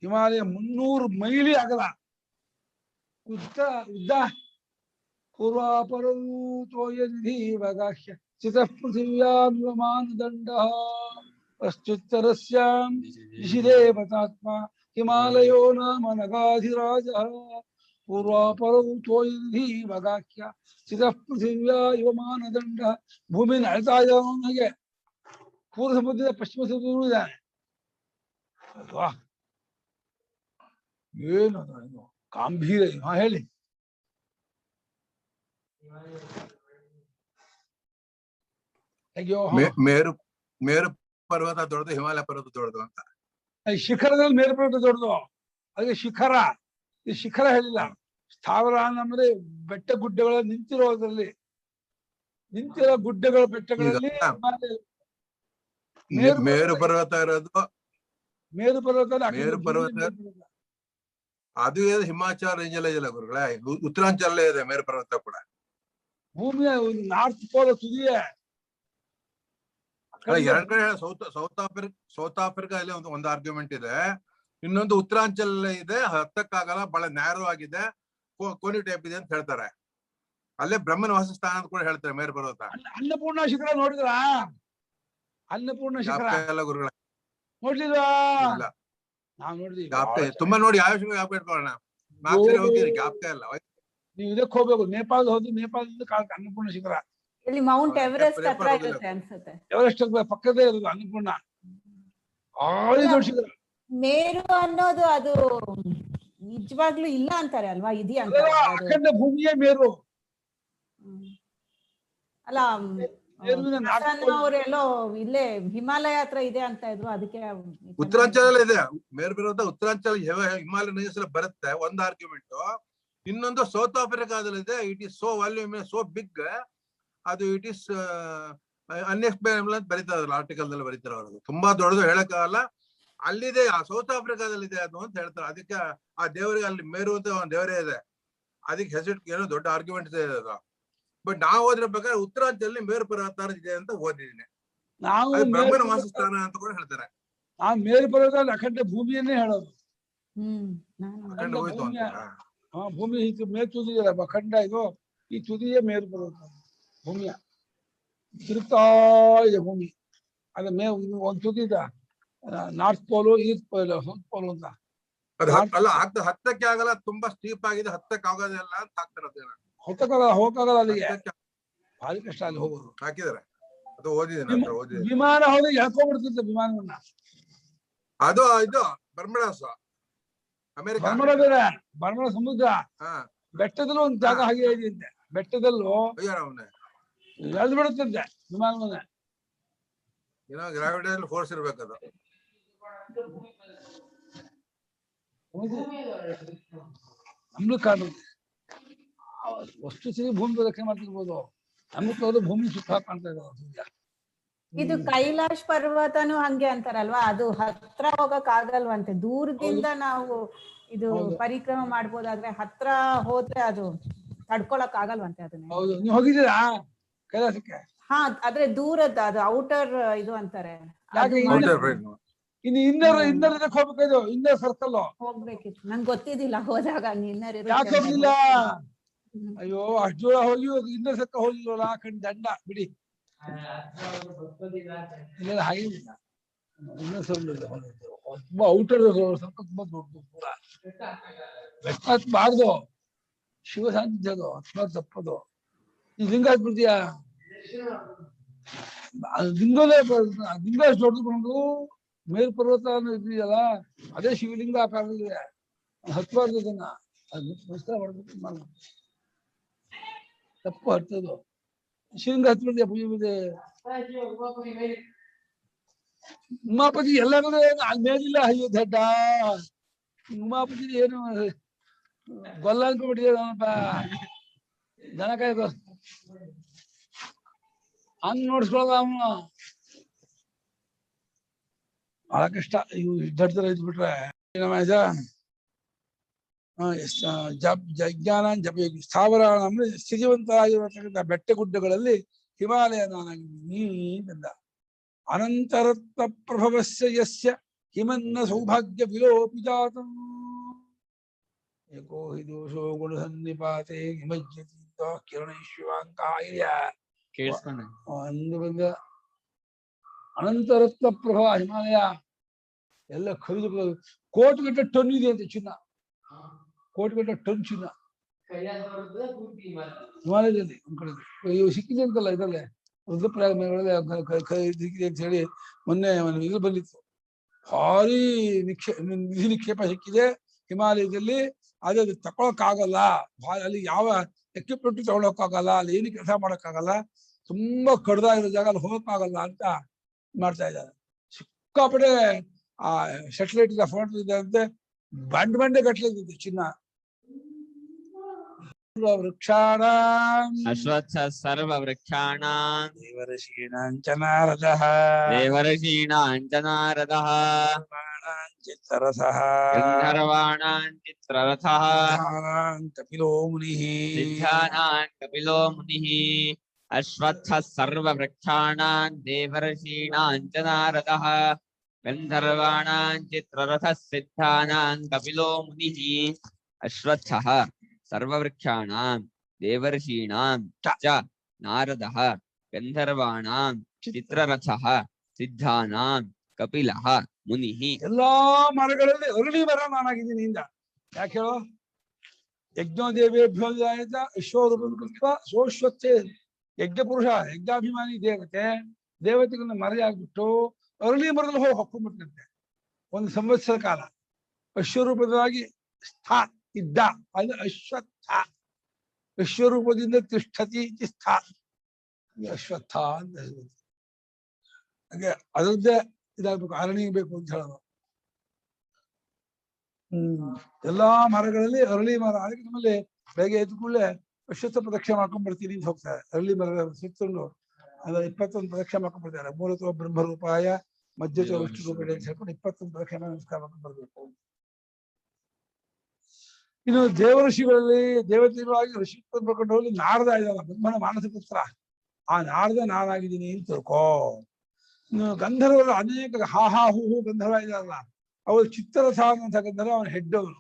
ಹಿಮಾಲಯ 300 ಮೈಲಿ ಅಗಲ, ಉದ್ದ ಉದ್ದ. ಪೂರ್ವಾಪರೂತೋಯಧಿವಗಾಹ್ಯ ಸ್ಥಿತಃ ಪೃಥಿವ್ಯಾಮಾನದಂಡಃ ಅಸ್ತ್ಯುತ್ತರಸ್ಯಾಂ ದಿಶಿದೇವತಾತ್ಮ ಹಿಮಾಲಯೋ ನಾಮ ನಗಾಧಿರಾಜಃ. ಪೂರ್ವಾಪರೂತೋಯಧಿವಗಾಹ್ಯ ಸ್ಥಿತಃ ಪೃಥಿವ್ಯಾ ಇವ ಮಾನದಂಡಃ. ಭೂಮಿಯನ್ನು ಅಳ್ತಾ ಇದ್ದಾನೆ. ಪೂರ್ವ ಸಮುದ್ರ, ಪಶ್ಚಿಮ ಸಮುದ್ರ ಇದ್ದಾನೆ. ಅಲ್ವಾ? ಏನು ಗಾಂಭೀರ್ಯ. ಹೇಳಿ. ಅಯ್ಯೋ, ಮೇರು ಮೇರು ಪರ್ವತ ದೊಡ್ಡದು, ಹಿಮಾಲಯ ಪರ್ವತ ದೊಡ್ಡದು ಅಂತ. ಶಿಖರದಲ್ಲಿ ಮೇರು ಪರ್ವತ ದೊಡ್ಡದು, ಅದಕ್ಕೆ ಶಿಖರ. ಈ ಶಿಖರ ಹೇಳಿಲ್ಲ. ಸ್ಥಾವರ ಅಂದ್ರೆ ಬೆಟ್ಟ ಗುಡ್ಡಗಳ ನಿಂತಿರೋದ್ರಲ್ಲಿ, ನಿಂತಿರೋ ಗುಡ್ಡಗಳ ಬೆಟ್ಟಗಳಲ್ಲಿ ಮೇರು ಪರ್ವತ ಇರೋದು. ಮೇರು ಪರ್ವತ ಮೇರು ಪರ್ವತ ಅದು ಹಿಮಾಚಲ ರೇಂಜ್ ಎಲ್ಲ ಇದೆಯಲ್ಲ ಗುರುಗಳೇ, ಉತ್ತರಾಂಚಲ ಇದೆ ಮೇರು ಪರ್ವತ ಕೂಡ. ಭೂಮಿಯ ನಾರ್ತ್ ಪೋಲ್ ತುದಿಯ ಎರಡ್ ಕಡೆ ಸೌತ್ ಆಫ್ರಿಕಾ ಅಲ್ಲಿ ಒಂದು ಆರ್ಗ್ಯುಮೆಂಟ್ ಇದೆ. ಇನ್ನೊಂದು ಉತ್ತರಾಂಚಲ ಇದೆ, ಹತ್ತಕ್ಕಾಗಲ್ಲ, ಬಹಳ ನ್ಯಾರೋ ಆಗಿದೆ, ಕೋನಿ ಟೈಪ್ ಇದೆ ಅಂತ ಹೇಳ್ತಾರೆ. ಅಲ್ಲೇ ಬ್ರಹ್ಮನ ವಾಸಸ್ಥಾನ ಅಂತ ಕೂಡ ಹೇಳ್ತಾರೆ ಮೇರು ಪರ್ವತ. ಅನ್ನಪೂರ್ಣ ಶಿಖರ ನೋಡಿದ್ರ? ಅನ್ನಪೂರ್ಣ ಶಿಖರ ಎಲ್ಲ ಗುರುಗಳ ನೋಡ್ಲಿಲ್ವಾ? ನಾವ್ ನೋಡಿದ್ವಿ. ತುಂಬಾ ನೋಡಿ ಯಾವ ಜ್ಞಾಪಕ ಇಟ್ಕೊಳ್ಳೋಣ. 4 ಸರಿ ಹೋಗಿದ್ರಿ, ಜ್ಞಾಪಕ ಇಲ್ಲ. ನೀವು ಇದಕ್ಕೆ ಹೋಗ್ಬೇಕು, ನೇಪಾಳ ಹೋದ್ರು. ನೇಪಾಳದಿಂದ ಅನ್ನಪೂರ್ಣ ಶಿಖರ. ಇಲ್ಲಿ ಮೌಂಟ್ ಎವರೆಸ್ಟ್ ಹತ್ರ ಇರುತ್ತೆ ಅನ್ಸುತ್ತೆ. ಎವರೆಸ್ಟ್ ಪಕ್ಕದೇ ಇರೋದು ಅನ್ನಪೂರ್ಣ. ಶಿಖರ. ಮೇರು ಅನ್ನೋದು ಅದು ನಿಜವಾಗ್ಲೂ ಇಲ್ಲ ಅಂತಾರೆ ಅಲ್ವಾ? ಇದೆಯಾ ಅಂತ? ಅಖಂಡ ಭೂಮಿಯೇ ಮೇರು ಅಲ್ಲ, ಅವರೆಲ್ಲೋ ಇಲ್ಲೇ ಹಿಮಾಲಯ ಹತ್ರ ಇದೆ ಅಂತ ಇದ್ರು. ಅದಕ್ಕೆ ಉತ್ತರಾಂಚಲ ಇದೆ ಮೇರು ಪರ್ವತ. ಉತ್ತರಾಂಚಲ ಹಿಮಾಲಯ ರೇಂಜಸ್ ಬರುತ್ತೆ, ಒಂದು ಆರ್ಗ್ಯುಮೆಂಟ್. ಇನ್ನೊಂದು ಸೌತ್ ಆಫ್ರಿಕಾದಲ್ಲಿ ಇದೆ. It is so volume, so big. ಅದು ಇಟ್ ಈಸ್ ಅನ್ಎಕ್ಸ್ಪ್ಲೇನಬಲ್ ಅಂತ ಬರೀತಾರಲ್ಲ, ಆರ್ಟಿಕಲ್ ದಲ್ಲಿ ಬರೀತಾರೆ. ಅವ್ರದ್ದು ತುಂಬಾ ದೊಡ್ಡದು, ಹೇಳಕ್ಕಾಗಲ್ಲ. ಅಲ್ಲಿದೆ, ಆ ಸೌತ್ ಆಫ್ರಿಕಾದಲ್ಲಿ ಇದೆ ಅದು ಅಂತ ಹೇಳ್ತಾರೆ. ಅದಕ್ಕೆ ಆ ದೇವರಿಗೆ ಅಲ್ಲಿ ಮೇರು ಅಂತ ಒಂದು ದೇವರೇ ಇದೆ. ಅದಕ್ಕೆ ಹೆಸರು ಏನೋ ದೊಡ್ಡ ಆರ್ಗ್ಯುಮೆಂಟ್ ಇದೆ ಅದು. ಬಟ್ ನಾವು ಓದಿರ ಪ್ರಕಾರ ಉತ್ತರಾಂಚಲದಲ್ಲಿ ಮೇರು ಪರ್ವತ ಇದೆ ಅಂತ ಓದಿದ್ದೀನಿ. ಬ್ರಹ್ಮನ ವಾಸಸ್ಥಾನ ಅಂತ ಕೂಡ ಹೇಳ್ತಾರೆ. ಆ ಮೇರು ಪರ್ವತ ಅಖಂಡ ಭೂಮಿಯನ್ನೇ ಹೇಳೋದು. ಅಖಂಡ ಹೋಯ್ತು ಅಂತ. ಭೂಮಿ ಮೇಲ್ ತುದಿಯಲ್ಲ ಅಖಂಡ, ಇದು ಈ ತುದಿಯೇ ಮೇರು ಪರ್ವತ. ಭೂಮಿಯ ತಿರುಗ್ತಾ ಇದೆ ಭೂಮಿ. ಅದ ಒಂದ್ ತುದಿದ ನಾರ್ತ್ ಪೋಲು, ಈಸ್ಟ್ ಪೋಲ್, ಸೌತ್ ಪೋಲ್ ಅಂತ. ಅಲ್ಲ, ಹತ್ತಕ್ಕೆ ಆಗಲ್ಲ, ತುಂಬಾ ಸ್ಟೀಪ್ ಆಗಿದೆ, ಹತ್ತಕ್ಕೆ ಆಗೋದಿಲ್ಲ ಅಂತ ಹಾಕ್ತಾರೆ. ಹೋಗಕ್ಕಾಗಲ್ಲ ಅಲ್ಲಿಗೆ, ಭಾರಿ ಕಷ್ಟ ಅಲ್ಲಿ ಹೋಗೋದು. ಹಾಕಿದಾರೆ, ಅದು ಓದಿದ್ದೀನಿ. ವಿಮಾನ ಹೋಗಿ ಎಳ್ಕೊಂಡ್ಬಿಡ್ತಿದ್ದೆ ವಿಮಾನವನ್ನ. ಅದು ಇದು ಬರ್ಮುಡಾಸ್, ಅಮೆರಿಕ. ಬರ್ಮುಡ ಬೇರೆ, ಬರ್ಮುಡ ಸಮುದ್ರ. ಬೆಟ್ಟದಲ್ಲೂ ಒಂದು ಜಾಗ ಹಾಗೆ ಇದೆಯಂತೆ. ಬೆಟ್ಟದಲ್ಲೂ ಎಳ್ದು ಬಿಡುತ್ತಿದ್ದೆ ವಿಮಾನವನ್ನ. ಗ್ರಾವಿಟೇಷನಲ್ ಫೋರ್ಸ್ ಇರ್ಬೇಕದು. ನಮ್ಗೆ ಕಾಣುತ್ತೆ ವಸ್ತು ಸರಿ ಭೂಮಿ ಪ್ರದಕ್ಷಿಣೆ ಮಾಡ್ತಿರ್ಬೋದು, ನಮ್ಗೆ ಅವರು ಭೂಮಿ ಸುತ್ತ ಕಾಣ್ತಾ ಇದ್ದಾರೆ. ಇದು ಕೈಲಾಶ್ ಪರ್ವತನು ಹಂಗೆ ಅಂತಾರಲ್ವಾ, ಅದು ಹತ್ರ ಹೋಗಕ್ ಆಗಲ್ವಂತೆ, ದೂರದಿಂದ ನಾವು ಇದು ಪರಿಕ್ರಮ ಮಾಡ್ಬೋದಾದ್ರೆ ಹತ್ರ ಹೋದ್ರೆ ಅದು ತಡ್ಕೊಳಕ್ ಆಗಲ್ವಂತೆ ಅದನ್ನ. ಹೌದು, ನೀವು ಹೋಗಿದ್ದೀರಾ ಕೈಲಾಸಕ್ಕೆ? ಹಾ, ಆದ್ರೆ ದೂರದ ಅದು ಔಟರ್ ಇದು ಅಂತಾರೆ. ಇನ್ನು ಇನ್ನರ್ ಹೋಗ್ಬೇಕು, ಇನ್ನರ್ ಸರ್ಕಲ್ ಹೋಗ್ಬೇಕಿತ್ತು, ನಂಗೆ ಗೊತ್ತಿದ್ದಿಲ್ಲ ಹೋದಾಗ ಇನ್ನರ್ ಯಾಕೆ ಹೋಗ್ಲಿಲ್ಲ? ಅಯ್ಯೋ ಅಷ್ಟು ದೂರ ಹೋಗಿ ಇನ್ನರ್ ಸರ್ಕಲ್ ಹೋಗಿಲ್ವಲ್ಲ, ಕಣ್ ದಂಡ ಬಿಡಿ. ಇಲ್ಲ ಹಾಗೇನಿಲ್ಲ, ಇನ್ನರ್ ಸರ್ಕಲ್ ತುಂಬಾ ಔಟರ್ ಸರ್ಕಲ್ ತುಂಬಾ ದೊಡ್ಡದು, ಪೂರ ಬೆಟ್ಟಬಾರ್ದು, ಶಿವಶಾಂತಿ ಅದು ಅಥವಾ ತಪ್ಪದು. ಈ ಲಿಂಗ ಹಾಕ್ಬಿಡ್ತೀಯಾ? ಲಿಂಗ ದೊಡ್ಡದು ಮೇಲ್ ಪರ್ವತ ಇದೆಯಲ್ಲ, ಅದೇ ಶಿವಲಿಂಗ ಆಕಾರದಲ್ಲಿದೆ, ಹತ್ಬಾರ್ದು ಅದನ್ನ, ಅದು ನಮಸ್ಕಾರ ಮಾಡ್ಬೇಕು. ನಾನು ತಪ್ಪು ಹತ್ತದು, ಶಿವಲಿಂಗ ಹತ್ಬಿಡ್ತೀಯ ಪೂಜೆ ಪೂಜೆ. ಉಮಾಪತಿ ಎಲ್ಲ ಮೇಲಿಲ್ಲ, ಅಯ್ಯೋ ದಡ್ಡ ಉಮಾಪತಿ ಏನು ಗೊಲ್ಲ ಅನ್ಕೊಂಡ್ಬಿಟ್ಟಿದೆಪ್ಪ, ದನ ಕಾಯ್ದು ಹಂಗ್ ನೋಡ್ಸ್ಕೊಳದ ಅವನು. ಬಹಳ ಕಷ್ಟ ಇವು ದಡ್ಡರ ಇದ್ಬಿಟ್ರೆ. ಜ್ಞಾನ ಜಪ ಸ್ಥಾವರ ಅಂದ್ರೆ ಸ್ಥಿತಿವಂತರಾಗಿರತಕ್ಕಂಥ ಬೆಟ್ಟ ಗುಡ್ಡಗಳಲ್ಲಿ ಹಿಮಾಲಯ ನಾನಾಗಿದ್ದೀನಿ ಎಂದ. ಅನಂತರತ್ವ ಪ್ರಭವಸ್ಯ ಯಸ್ಯ ಹಿಮನ್ನ ಸೌಭಾಗ್ಯ ವಿಲೋಪಿಜಾತಂ ಏಕೋ ಹಿ ದೋಷೋ ಗುಣ ಸನ್ನಿಪಾತೆ ಹಿಮಜ್ಯತಿ ಕಿರಣೈಶ್ವಾಂಕ ಇದೆಯಾ ಒಂದು ಬಂದ. ಅನಂತರತ್ವ ಪ್ರಭಾ ಹಿಮಾಲಯ ಎಲ್ಲ ಖರೀದು ಕೋಟಿಗಟ್ಟಲೆ ಟನ್ ಇದೆ ಅಂತೆ ಚಿನ್ನ, ಕೋಟಿಗಟ್ಟಲೆ ಟನ್ ಚಿನ್ನ ಹಿಮಾಲಯದಲ್ಲಿ. ಒಂದ್ ಕಡೆ ಇವು ಸಿಕ್ಕಿದೆ ಅಂತಲ್ಲ ಇದರಲ್ಲೇ ರುದ್ರಪ್ರಯಾಗ ಸಿಕ್ಕಿದೆ ಅಂತ ಹೇಳಿ ಮೊನ್ನೆ ಇದು ಬಂದಿತ್ತು, ಭಾರಿ ನಿಧಿ ನಿಕ್ಷೇಪ ಸಿಕ್ಕಿದೆ ಹಿಮಾಲಯದಲ್ಲಿ. ಅದೇ ಅದು ತಗೊಳಕ್ಕಾಗಲ್ಲ, ಅಲ್ಲಿ ಯಾವ ಎಕ್ವಿಪ್ಮೆಂಟ್ ತಗೊಳಕ್ಕಾಗಲ್ಲ, ಅಲ್ಲಿ ಏನು ಕೆಲಸ ಮಾಡಕ್ಕಾಗಲ್ಲ, ತುಂಬಾ ಕಡ್ದಾಗಿರೋ ಜಾಗ ಅಲ್ಲಿ ಹೋಗಕ್ಕಾಗಲ್ಲ ಅಂತ ಮಾಡ್ತಾ ಇದ್ದಾರೆ. ಸಿಕ್ಕಾಪಡೆ ಆ ಸ್ಯಾಟಲೈಟ್ ಇದೆ, ಫೋನ್ ಇದೆ ಅಂತೆ, ಬಂಡೆ ಕಟ್ಲಿದೆ ಚಿನ್ನ. ವೃಕ್ಷಾಣಾಂ ಅಶ್ವತ್ಥ ಸರ್ವ ವೃಕ್ಷಾಣಾಂ ದೇವರ್ಷೀಣಾಂಚನಾರದಃ ದೇವರ್ಷೀಣಾಂಚನಾರದಃ ಚಿತ್ರರಸಃ ಗಂಧರ್ವಾಣಾಂ ಚಿತ್ರರಥಃ ಕಪಿಲೋ ಮುನಿಃ ಸಿದ್ಧಾನಾಂ ಕಪಿಲೋ ಮುನಿಃ ಅಶ್ವತ್ಥ ಸರ್ವ ವೃಕ್ಷಾಣಾಂ ದೇವರ್ಷೀಣಾಂಚ ನಾರದಃ ಗಂಧರ್ವಾಣಾಂ ಚಿತ್ರರಥಃ ಸಿದ್ಧಾನಾಂ ಕಪಿಲೋ ಮುನಿಃ ಅಶ್ವತ್ಥಃ ಸರ್ವ ವೃಕ್ಷಾಣಾಂ ದೇವರ್ಷೀಣಾಂ ಚ ನಾರದಃ ಗಂಧರ್ವಾಣಾಂ ಚಿತ್ರರಥಃ ಸಿದ್ಧಾನಾಂ ಕಪಿಲಃ ಮುನಿಃ. ಎಲ್ಲಾ ಮರಗಳಲ್ಲಿ ಅರಳಿ ಮರ ನಾನಾಗಿದ್ದೀನಿ ಇಂದ. ಯಾಕೆ ಹೇಳೋ? ಯಜ್ಞೋದೇವೇಭ್ಯೋ ಜಾಯತ ವಿಶ್ವರೂಪಂ ಕೃತ್ವಾ ಸೋಶ್ವತ್ಥೇ. ಯಜ್ಞ ಪುರುಷ, ಯಜ್ಞಾಭಿಮಾನಿ ದೇವತೆಗಳನ್ನ ಮರೆಯಾಗ್ಬಿಟ್ಟು ಅರಳಿ ಮರದಲ್ಲಿ ಹೋಗಿ ಹೊಕ್ಕೊಂಡ್ಬಿಟ್ಟಂತೆ ಒಂದು ಸಂವತ್ಸರ ಕಾಲ. ವಿಶ್ವರೂಪದವಾಗಿ ಸ್ಥಾ ಇದ್ದ, ಅದು ಅಶ್ವತ್ಥ. ವಿಶ್ವರೂಪದಿಂದ ತಿಷ್ಠತಿ ಸ್ಥಾ, ಅಶ್ವತ್ಥ ಅಂತ ಹೇಳ್ಬೋದು. ಹಾಗೆ ಅದರದ್ದೇ ಇದಾಗ್ಬೇಕು, ಅರಳಿ ಬೇಕು ಅಂತ ಹೇಳೋದು. ಎಲ್ಲಾ ಮರಗಳಲ್ಲಿ ಅರಳಿ ಮರ. ಅದಕ್ಕೆ ನಮ್ಮಲ್ಲಿ ಬೆಳಗ್ಗೆ ಎದ್ದ ಕೂಡಲೇ ಅಶ್ವತ್ಥ ಪ್ರದಕ್ಷಿಣೆ ಮಾಡ್ಕೊಂಡ್ ಬರ್ತೀನಿ ಅಂತ ಹೋಗ್ತಾರೆ. ಅರಳಿ ಮರ ಸುತ್ತಕೊಂಡು ಅದ್ರ 21 ಪ್ರದಕ್ಷಿಣೆ ಮಾಡ್ಕೊಂಡ್ ಬರ್ತಾರೆ. ಮೂಲತಃ ಬ್ರಹ್ಮರೂಪಾಯ ಮಧ್ಯತ ವಿಷ್ಣು ರೂಪಡೆ ಅಂತ ಹೇಳ್ಕೊಂಡು 21 ಪ್ರದಕ್ಷಿಣೆ ನಮಸ್ಕಾರ ಮಾಡ್ಕೊಂಡ್ ಬರ್ಬೇಕು. ಇನ್ನು ದೇವಋಷಿಗಳಲ್ಲಿ ದೇವತೆಗಳಾಗಿ ಋಷಿತ್ವ ಬರ್ಕೊಂಡು ಹೋಗಿ ನಾರದ ಇದ್ದಾನ, ಬ್ರಹ್ಮನ ಮಾನಸ ಪುತ್ರ. ಆ ನಾರದ ನಾನಾಗಿದ್ದೀನಿ ಅಂತ ತಿಳ್ಕೋ. ಇನ್ನು ಗಂಧರ್ವರ ಅನೇಕ ಹಾ ಹೂ ಗಂಧರ್ವ ಇದಾರಲ್ಲ, ಅವರು ಚಿತ್ರರಥ ಅನ್ನುವಂಥ ಗಂಧರ್ವ, ಅವನ ಹೆಡ್ ಅವನು,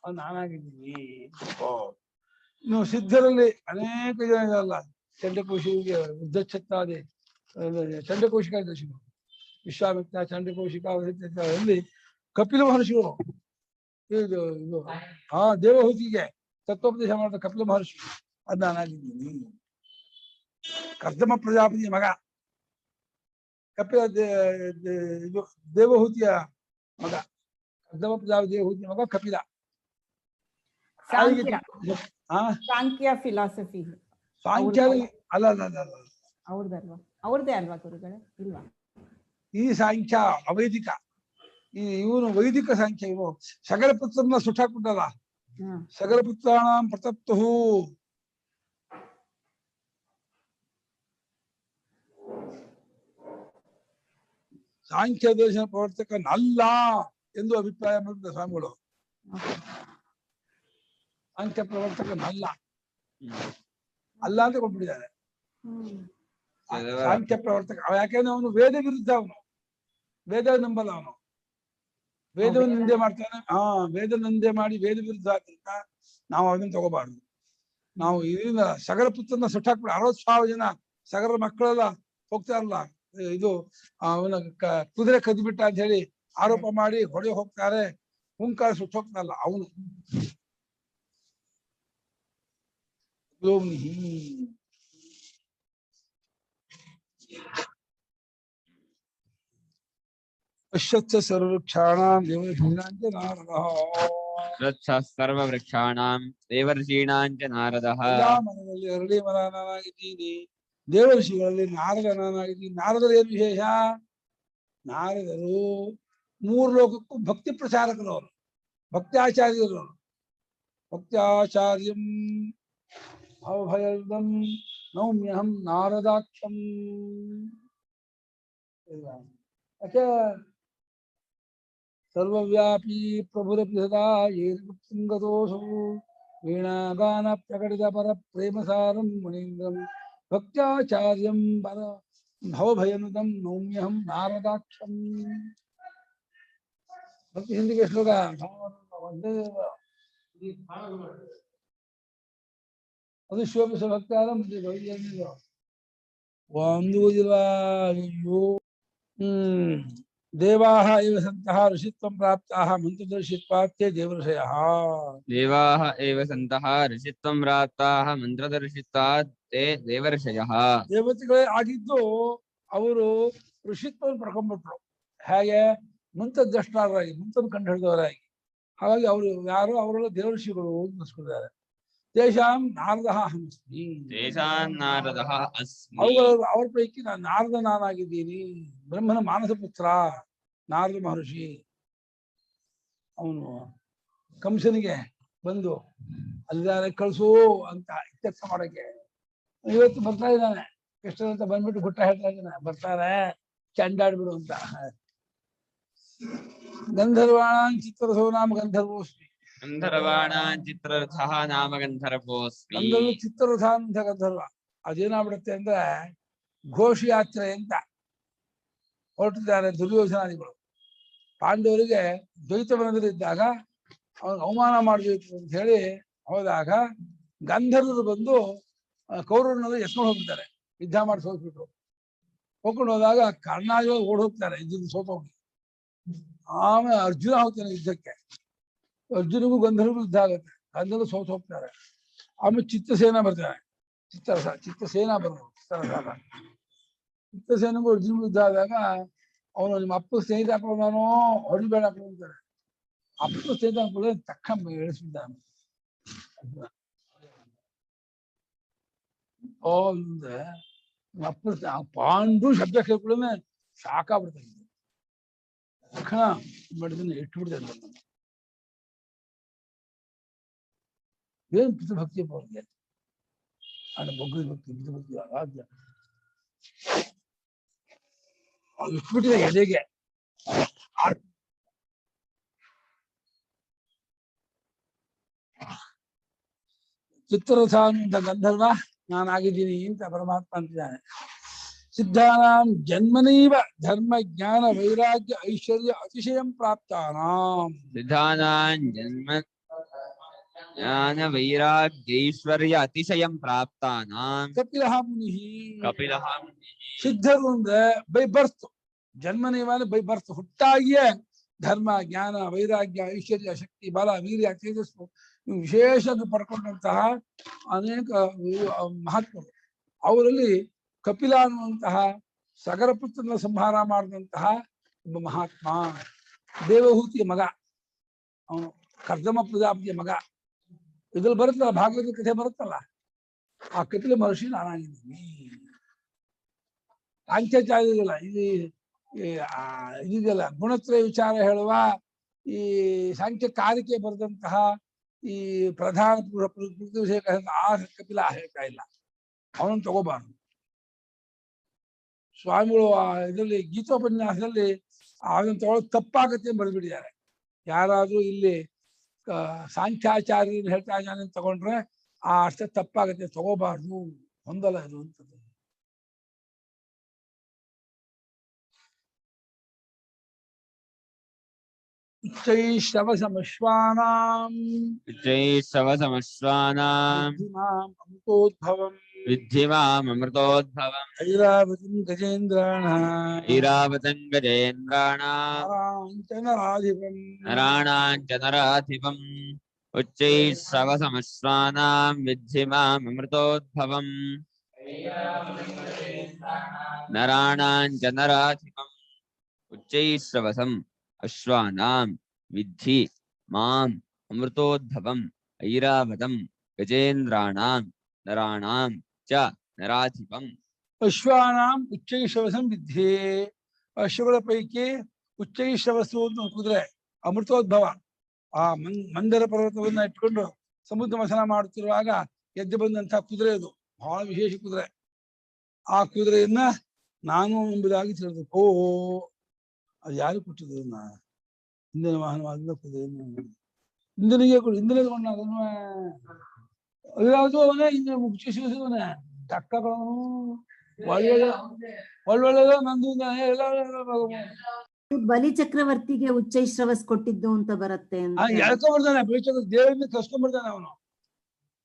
ಅವ್ನು ನಾನಾಗಿದ್ದೀನಿ ತಿಳ್ಕೋ. ಇನ್ನು ಸಿದ್ಧರಲ್ಲಿ ಅನೇಕ ಜನ ಇದಾರಲ್ಲ, ಚಂಡಕೋಶಿಗೆ ವೃದ್ಧಚ್ಛತ್ತಾದಿ ಚಂಡಕೋಶಿಕ ದರ್ಶನ, ವಿಶ್ವಾಮಿತ್ರ ಚಂಡಕೋಶಿಕ ಅಲ್ಲಿ ಕಪಿಲ ಮಹರ್ಷಿಗಳು ಇದು ದೇವಹೂತಿಗೆ ತತ್ವೋಪದೇಶ ಮಾಡಿದ ಕಪಿಲ ಮಹರ್ಷಿ, ಅದು ನಾನಾಗಿದ್ದೀನಿ. ಕರ್ದಮ ಪ್ರಜಾಪತಿಯ ಮಗ ಕಪಿಲ, ಇದು ದೇವಹೂತಿಯ ಮಗ, ಕರ್ದಮ ಪ್ರಜಾಪತಿ ದೇವಹೂತಿಯ ಮಗ ಕಪಿಲ. ಸಾಂಖ್ಯ ಫಿಲಾಸಫಿ ಸಾಂಖ್ಯ ಅಲ್ಲ ಅವ್ರದಲ್ವಾ? ಅವ್ರದೇ ಅಲ್ವಾ ಗುರುಗಳೇ? ಇಲ್ವಾ? ಈ ಸಾಂಖ್ಯ ಅವೈದಿಕ, ಇವನು ವೈದಿಕ ಸಾಂಖ್ಯ, ಇವನು ಸಗರ ಪುತ್ರನ ಸುಟ್ಟಾಕ್ಬಿಟ್ಟಲ್ಲ. ಹ್ಮ್. ಸಗರ ಪುತ್ರಾಣಾಂ ಪ್ರತಪ್ತು ಸಾಂಖ್ಯ ದರ್ಶನ ಪ್ರವರ್ತಕನಲ್ಲ ಎಂದು ಅಭಿಪ್ರಾಯ ಮಾಡಿದ ಸ್ವಾಮಿಗಳು. ಸಾಂಖ್ಯ ಪ್ರವರ್ತಕನಲ್ಲ, ಅಲ್ಲ ಅಂತ ಕೊಟ್ಬಿಟ್ಟಿದ್ದಾರೆ. ಸಾಂಖ್ಯ ಪ್ರವರ್ತಕ ಯಾಕೆಂದ್ರೆ ಅವನು ವೇದ ವಿರುದ್ಧ, ಅವನು ವೇದ ನಂಬಲ್ಲ, ಅವನು ವೇದವನ್ನು ನಿಂದೆ ಮಾಡ್ತಾನೆ. ವೇದ ನಿಂದೆ ಮಾಡಿ ವೇದ ವಿರುದ್ಧ ಆದ್ರಿಂದ ನಾವು ಅದನ್ನ ತಗೋಬಾರ್ದು. ನಾವು ಇದರಿಂದ ಸಗರ ಪುತ್ರನ ಸುಟ್ಟಾಕ್ಬಿಡ 60,000 ಜನ ಸಗರ ಮಕ್ಕಳೆಲ್ಲ ಹೋಗ್ತಾರಲ್ಲ, ಇದು ಅವನ ಕುದುರೆ ಕದ್ಬಿಟ್ಟ ಅಂತ ಹೇಳಿ ಆರೋಪ ಮಾಡಿ ಹೊಡೆ ಹೋಗ್ತಾರೆ, ಹುಂಕಾರ ಸುಟ್ಟು ಹೋಗ್ತಾರಲ್ಲ ಅವನು. ಪಶ್ಯತ್ಸ ಸರ್ವವೃಕ್ಷಾಣಾಂ ದೇವರ್ಷೀಣಾಂಚ ನಾರದಃ. ಸರ್ವವೃಕ್ಷಾಣಾಂ ದೇವರ್ಷೀಣಾಂಚ ನಾರದಃ. ಎಲ್ಲಾ ಮರದಲ್ಲಿ ಅರಳಿ ಮರ ನಾನಾಗಿದ್ದೀನಿ, ದೇವರ್ಷಿಗಳಲ್ಲಿ ನಾರದ ನಾನಾಗಿದ್ದೀನಿ. ನಾರದರು ಏನು ವಿಶೇಷ? ನಾರದರು 3 ಲೋಕಕ್ಕೂ ಭಕ್ತಿ ಪ್ರಚಾರಕರು, ಅವರು ಭಕ್ತ್ಯಾಚಾರ್ಯರು. ಭಕ್ತ್ಯಾಚಾರ್ಯಂ ಅವಭಯದಂ ನೌಮ್ಯಹಂ ನಾರದಾಕ್ಷಂ. ಯಾಕೆ ಸರ್ವವ್ಯಾಪಿ ಪ್ರಭುರಪಿ ಸದಾ ಏಕೃಪ್ತಿಂಗದೋಷು ವೀಣಾಗಾನ ಪ್ರಕಟಿತ ಪರ ಪ್ರೇಮಸಾರಂ ಮುನೀಂದ್ರಂ ಭಕ್ತ್ಯಾಚಾರ್ಯಂ ಪರ ಭವಭಯನುದಂ ನೌಮ್ಯಹಂ ನಾರದಾಕ್ಷಂ. ಭಕ್ತಿ ಹಿಂದಿಗೆ ಶ್ಲೋಕ ಅದು ಶೋಭಿಸ ಭಕ್ತಾರ ಒಂದು ಓದಿಲ್ವಾ? ಅಯ್ಯೋ. ದೇವಾಹ ಇವ ಸಂತಹ ಋಷಿತ್ವಂ ಪ್ರಾಪ್ತಾಹ ಮಂತ್ರದರ್ಶಿತ್ವಾತ್ಯೇ ದೇವಋಷಯಃ. ದೇವಾಹ ಏವ ಸಂತಃ ಋಷಿತ್ವಂ ಪ್ರಾಪ್ತಾಃ ಮಂತ್ರದರ್ಶಿತ್ವಾತ್ ತೇ ದೇವರ್ಷಯಃ. ದೇವತೆಗಳೇ ಆಗಿದ್ದು ಅವರು ಋಷಿತ್ವವನ್ನು ಪಡ್ಕೊಂಡ್ಬಿಟ್ರು. ಹೇಗೆ? ಮಂತ್ರದೃಷ್ಟಾರಾಗಿ, ಮಂತ್ರ ಕಂಡು ಹಿಡಿದವರಾಗಿ. ಹಾಗಾಗಿ ಅವರು ಯಾರು? ಅವರೆಲ್ಲ ದೇವಋಷಿಗಳು ಅನ್ನಿಸ್ಕೊಂಡಿದ್ದಾರೆ. ತೇಷಾಂ ನಾರದಃ ಅಹಮಸ್ಮಿ. ತೇಷಾಂ ನಾರದಃ ಅಸ್ಮಿ. ಅವ್ರ ಪೈಕಿ ನಾನು ನಾರದ ನಾನಾಗಿದ್ದೀನಿ. ಬ್ರಹ್ಮನ ಮಾನಸ ಪುತ್ರ ನಾರದ ಮಹರ್ಷಿ. ಅವನು ಕಂಸನಿಗೆ ಬಂದು ಅಲ್ಲಿದ್ದಾರೆ ಕಳಿಸು ಅಂತ ಇತ್ಯರ್ಥ ಮಾಡಕ್ಕೆ ಇವತ್ತು ಬರ್ತಾ ಇದ್ದಾನೆ. ಕೃಷ್ಣ ಅಂತ ಬಂದ್ಬಿಟ್ಟು ಗುಟ್ಟ ಹೇಳ್ತಾ ಇದ್ದಾನೆ, ಬರ್ತಾರೆ ಚಂಡಾಡ್ಬಿಡು ಅಂತ. ಗಂಧರ್ವಾಣಾಂ ಚಿತ್ರರಥೋ ನಾಮ ಗಂಧರ್ವೋಸ್ಮಿ. ಗಂಧರ್ವಾಣಾಂ ಚಿತ್ರರಥಃ ನಾಮ ಗಂಧರ್ವೋಸ್ಮಿ. ಗಂಧರ್ವ ಚಿತ್ರರಥ ಅಂತ ಗಂಧರ್ವ. ಅದೇನಾಗ್ಬಿಡುತ್ತೆ ಅಂದ್ರೆ ಘೋಷಯಾತ್ರೆ ಅಂತ ಹೊರಟಿದ್ದಾರೆ ದುರ್ಯೋಧನಾದಿಗಳು. ಪಾಂಡವರಿಗೆ ದ್ವೈತವನದಲ್ಲಿದ್ದಾಗ ಅವ್ರಿಗೆ ಅವಮಾನ ಮಾಡಬೇಕು ಅಂತ ಹೇಳಿ ಹೋದಾಗ ಗಂಧರ್ವರು ಬಂದು ಕೌರವರನ್ನೆಲ್ಲ ಎತ್ಕೊಂಡು ಹೋಗ್ತಾರೆ. ಯುದ್ಧ ಮಾಡಿ ಸೋತ್ಬಿಟ್ರು. ಹೋಗ್ಕೊಂಡು ಹೋದಾಗ ಕರ್ಣಾದಿಗಳು ಓಡ್ ಹೋಗ್ತಾರೆ, ಯುದ್ಧದ ಸೋತೋಗಿ. ಆಮೇಲೆ ಅರ್ಜುನ ಹೋಗ್ತಾನೆ ಯುದ್ಧಕ್ಕೆ. ಅರ್ಜುನಿಗೂ ಗಂಧರ್ವರಿಗೂ ಯುದ್ಧ ಆಗುತ್ತೆ. ಗಂಧರ್ವರು ಸೋತ್ ಹೋಗ್ತಾರೆ. ಆಮೇಲೆ ಚಿತ್ರಸೇನ ಬರ್ತಾನೆ. ಚಿತ್ರಸೇನ ಬರೋದು ಚಿತ್ರಸೇನಿಗೂ ಅರ್ಜುನಿಗೂ ಯುದ್ಧ ಆದಾಗ ಅವನು ನಿಮ್ಮ ಅಪ್ಪ ಸ್ನೇಹಿತ ಹಾಕೊಂಡು ಹೊಡಿಬೇಡ ಅಂತಾರೆ. ಅಪ್ಪ ಸ್ನೇಹಿತ ಹಾಕೊಳ್ಳಿ ತಕ್ಕ ಇಳಿಸ್ಬಿದ್ದಾನೆ. ಅಪ್ಪ ಪಾಂಡು ಶಬ್ದ ಕೇಳ್ಕೊಳ್ಳೆ ಶಾಖ ಬಿಡ್ತಾನೆ. ತಕ್ಷಣ ಮಾಡಿದ್ರೆ ಇಟ್ಬಿಡ್ತಾನೆ. ಏನ್ ಪಿತೃಭಕ್ತಿ ಅವ್ರಿಗೆ? ಅಲ್ಲ ಮಗುವಿನ ಭಕ್ತಿ, ಪಿತೃಭಕ್ತಿ ಅಗಾಧ್ಯ. ಇಟ್ಬಿಟ್ಟಿದೆ ಎದೆಗೆ. ಚಿತ್ರರಥ ಅಂತ ಗಂಧರ್ವ ನಾನಾಗಿದ್ದೀನಿ ಅಂತ ಪರಮಾತ್ಮ ಅಂತಿದ್ದಾನೆ. ಸಿದ್ಧಾನಾಂ ಜನ್ಮನೈವ ಧರ್ಮ ಜ್ಞಾನ ವೈರಾಗ್ಯ ಐಶ್ವರ್ಯ ಅತಿಶಯಂ ಪ್ರಾಪ್ತಾನಾಂ. ಸಿದ್ಧಾನಾಂ ಜನ್ಮ ಜ್ಞಾನ ವೈರಾಗ್ಯೈಶ್ವರ್ಯ ಅತಿಶಯಂ ಪ್ರಾಪ್ತಾನಾಂ. ಕಪಿಲಃ ಮುನಿ. ಕಪಿಲಃ ಸಿದ್ಧರು ಅಂದ್ರೆ ಬೈ ಬರ್ತ್. ಜನ್ಮನೈವ ಬೈ ಬರ್ತ್, ಹುಟ್ಟಾಗಿಯೇ ಧರ್ಮ ಜ್ಞಾನ ವೈರಾಗ್ಯ ಐಶ್ವರ್ಯ ಶಕ್ತಿ ಬಲ ವೀರ್ಯ ತೇಜಸ್ಸು ವಿಶೇಷವಾಗಿ ಪಡ್ಕೊಂಡಂತಹ ಅನೇಕ ಮಹಾತ್ಮರು. ಅವರಲ್ಲಿ ಕಪಿಲ ಅನ್ನುವಂತಹ ಸಗರ ಪುತ್ರನ ಸಂಹಾರ ಮಾಡಿದಂತಹ ಒಬ್ಬ ಮಹಾತ್ಮ, ದೇವಹೂತಿಯ ಮಗ, ಅವನು ಕರ್ದಮ ಪ್ರಜಾಪತಿಯ ಮಗ. ಇದ್ರಲ್ಲಿ ಬರುತ್ತಲ್ಲ, ಭಾಗವತ ಕಥೆ ಬರುತ್ತಲ್ಲ, ಆ ಕಪಿಲ ಮಹರ್ಷಿ ನಾನಾಗಿದ್ದೀನಿ. ಸಾಂಖ್ಯಾಚಾರ್ಯರಿಲ್ಲ, ಇದು ಇದೆಯಲ್ಲ ಗುಣತ್ರಯ ವಿಚಾರ ಹೇಳುವ ಈ ಸಾಂಖ್ಯ ಕಾರಿಕೆ ಬರೆದಂತಹ ಈ ಪ್ರಧಾನ ಪ್ರಕೃತಿ ವಿಷಯಕ ಆ ಕಪಿಲ ಹೇಳ್ತಾ ಇಲ್ಲ, ಅವನನ್ನು ತಗೋಬಾರ್ದು. ಸ್ವಾಮಿಗಳು ಇದರಲ್ಲಿ ಗೀತೋಪನ್ಯಾಸದಲ್ಲಿ ಅದನ್ನು ತಗೊಳ್ಳೋದು ತಪ್ಪಾಗತ್ತೆ ಬರೆದ್ಬಿಟ್ಟಿದ್ದಾರೆ. ಯಾರಾದ್ರೂ ಇಲ್ಲಿ ಸಾಂಖ್ಯಾಚಾರ್ಯರು ಹೇಳ್ತಾ ಇದ್ದಾನೆ ತಗೊಂಡ್ರೆ ಆ ಅರ್ಥ ತಪ್ಪಾಗತ್ತೆ, ತಗೋಬಾರ್ದು, ಹೊಂದಲ್ಲ ಇದು ಅಂತ. ಉಚ್ಚೈಶ್ರವಸಮಶ್ವಾನಾಂ ಅಮೃತೋದ್ಭವಂ ವಿದ್ಧಿ ಮಾಮೃತೋದ್ಭವಂ ಐರಾವತಂ ಗಜೇಂದ್ರಾಣಾಂ ನರಾಣಾಂಚ ನರಾಧಿಪಂ ಉಚ್ಚೈಶ್ರವಸಮಶ್ವಾನಾಂ ವಿದ್ಧಿ ಮಾಮೃತೋದ್ಭವಂ ನರಾಣಾಂಚ ನರಾಧಿಪಂ ಉಚ್ಚೈಶ್ರವಸಂ ಅಶ್ವಾನಾಂ ವಿದ್ಧಿ ಮಾಂ ಅಮೃತೋದ್ಭವಂ ಐರಾವತಂ ಗಜೇಂದ್ರಾಣಾಂ ನರಾಣಾಂ ಚ ನರಾಧಿಪಂ. ಅಶ್ವಾನಾಂ ಉಚ್ಚೈಶ್ರವಸಂ ವಿದ್ಯೆ, ಅಶ್ವಗಳ ಪೈಕಿ ಉಚ್ಚೈಶ್ರವಸು ಅಂತ ಕುದುರೆ ಅಮೃತೋದ್ಭವ. ಆ ಮಂದರ ಪರ್ವತವನ್ನ ಇಟ್ಕೊಂಡು ಸಮುದ್ರ ಮಥನ ಮಾಡುತ್ತಿರುವಾಗ ಎದ್ದು ಬಂದಂತಹ ಕುದುರೆ ಅದು, ಬಹಳ ವಿಶೇಷ ಕುದುರೆ. ಆ ಕುದುರೆಯನ್ನ ನಾನು ಎಂಬುದಾಗಿ ತಿಳಿದು, ಓ ಅದು ಯಾರು ಕೊಟ್ಟಿದ್ದು? ಇಂದಿನ ವಾಹನವಾದ ಕುದುರೆಯನ್ನು ಇಂದಿನಿಗೆ ಕೊಡು, ಇಂದಿನ ಅದನ್ನು ಯಾವುದು ಅವನೇ ಇಂದಿನ ಮುಗಿಸಿಸುವನೇ ಟಕ್ಕಗಳನ್ನು ಒಳ್ಳೊಳ್ಳೆದ ನಂದು ಎಲ್ಲ ಬಲಿ ಚಕ್ರವರ್ತಿಗೆ ಉಚ್ಚೈಶ್ರವಸ್ ಕೊಟ್ಟಿದ್ದು ಅಂತ ಬರುತ್ತೆ. ಎಳ್ಕೊಂಡ್ಬರ್ತಾನೆ ಬಲಿಚಕ್ರ, ದೇವೇಂದ್ರ ಕಸ್ಕೊಂಡ್ಬರ್ತಾನೆ ಅವನು.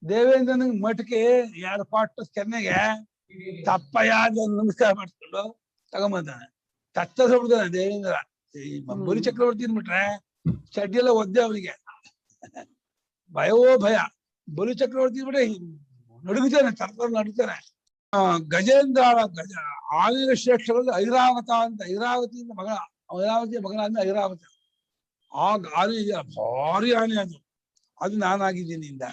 ದೇವೇಂದ್ರನಿಗೆ ಮಠಕ್ಕೆ ಯಾರು ಪಾಟ್ ಕೆನ್ನೆಗೆ ತಪ್ಪಯ್ಯ ನಮಸ್ಕಾರ ಮಾಡ್ಕೊಂಡು ತಗೊಂಬರ್ತಾನೆ, ತತ್ತಬಿಡ್ತಾನೆ ದೇವೇಂದ್ರ. ಬಲಿ ಚಕ್ರವರ್ತಿ ಅಂದ್ಬಿಟ್ರೆ ಚಡ್ಡಿ ಎಲ್ಲ ಒದ್ದೆ ಅವನಿಗೆ, ಭಯವೋ ಭಯ. ಬಲಿ ಚಕ್ರವರ್ತಿ ಅಂದ್ಬಿಟ್ರೆ ನಡುಗುತ್ತಾನೆ, ತರ್ತರ ನಡುತ್ತಾನೆ. ಗಜೇಂದ್ರ ಆನೆಯ ಶ್ರೇಷ್ಠರಲ್ಲಿ ಐರಾವತ ಅಂತ, ಐರಾವತಿಯಿಂದ ಮಗಳ, ಐರಾವತಿಯ ಮಗಳಾದ ಐರಾವತ. ಆ ಆನೆ ಭಾರಿ ಆನೆ ಅದು, ಅದು ನಾನಾಗಿದ್ದೀನಿ ಇಂದ.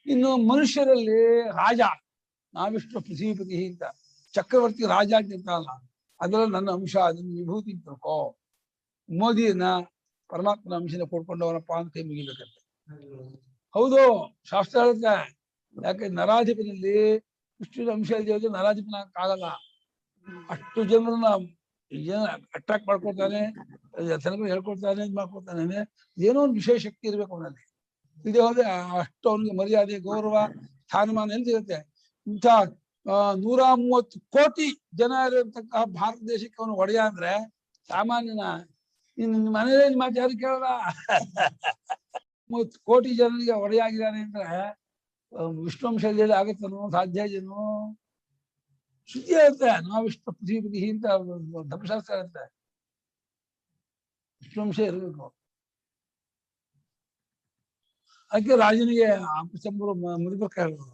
ಇನ್ನು ಮನುಷ್ಯರಲ್ಲಿ ರಾಜ, ನಾವಿಷ್ಟು ಪೃಥ್ವಿಪತಿ ಅಂತ, ಚಕ್ರವರ್ತಿ ರಾಜ ಅಂತ ಇರ್ತಾರಲ್ಲ, ಅದರಲ್ಲಿ ನನ್ನ ಅಂಶ, ಅದನ್ನ ವಿಭೂತಿ ತಿಳ್ಕೋ. ಮೋದಿಯನ್ನ ಪರಮಾತ್ಮನ ಅಂಶನ ಕೊಡ್ಕೊಂಡವನಪ್ಪ ಅಂತ ಕೈ ಮುಗಿಬೇಕಂತೆ. ಹೌದು, ಶಾಸ್ತ್ರ ಹೇಳುತ್ತೆ. ಯಾಕೆ ನರಾಧಿಪನಲ್ಲಿ ಇಷ್ಟು ಅಂಶ ಇದೆಯೋದು, ನರಾಧಿಪನ ಆಗಲ್ಲ. ಅಷ್ಟು ಜನರನ್ನ ಅಟ್ರಾಕ್ಟ್ ಮಾಡ್ಕೊಳ್ತಾನೆ, ಜನಗಳು ಹೇಳ್ಕೊಳ್ತಾನೆ, ಇದು ಮಾಡ್ಕೊಳ್ತಾನೆ. ಏನೋ ಒಂದು ವಿಶೇಷ ಶಕ್ತಿ ಇರ್ಬೇಕು ಅವನಲ್ಲಿ. ಇದೇ ಹೋದ್ರೆ ಅಷ್ಟು ಅವನಿಗೆ ಮರ್ಯಾದೆ, ಗೌರವ, ಸ್ಥಾನಮಾನ ಎಲ್ಲ ಇರುತ್ತೆ. ಇಂಥ 130 ಕೋಟಿ ಜನ ಇರತಕ್ಕಂತಹ ಭಾರತ ದೇಶಕ್ಕೆ ಅವನು ಒಡೆಯ ಅಂದ್ರೆ ಸಾಮಾನ್ಯನ? ನಿನ್ನ ಮನೇಲಿ ಮಾತು ಯಾರು ಕೇಳಲ್ಲ. 30 ಕೋಟಿ ಜನರಿಗೆ ಒಡೆಯಾಗಿದ್ದಾನೆ ಅಂದ್ರೆ ವಿಷ್ಣುವಂಶದಲ್ಲಿ ಆಗತ್ತನೋ, ಸಾಧ್ಯ ಜನೋ? ಸುದ್ದಿ ಇರುತ್ತೆ, ನಾವಿಷ್ಟು ಪೃಥ್ವಿಪತಿ ಅಂತ ಧರ್ಮಶಾಸ್ತ್ರ ಇರುತ್ತೆ. ವಿಷ್ಣುವಂಶ ಇರಬೇಕು. ಅದಕ್ಕೆ ರಾಜನಿಗೆ ಮುರಿಬೇಕು ಹೇಳೋದು.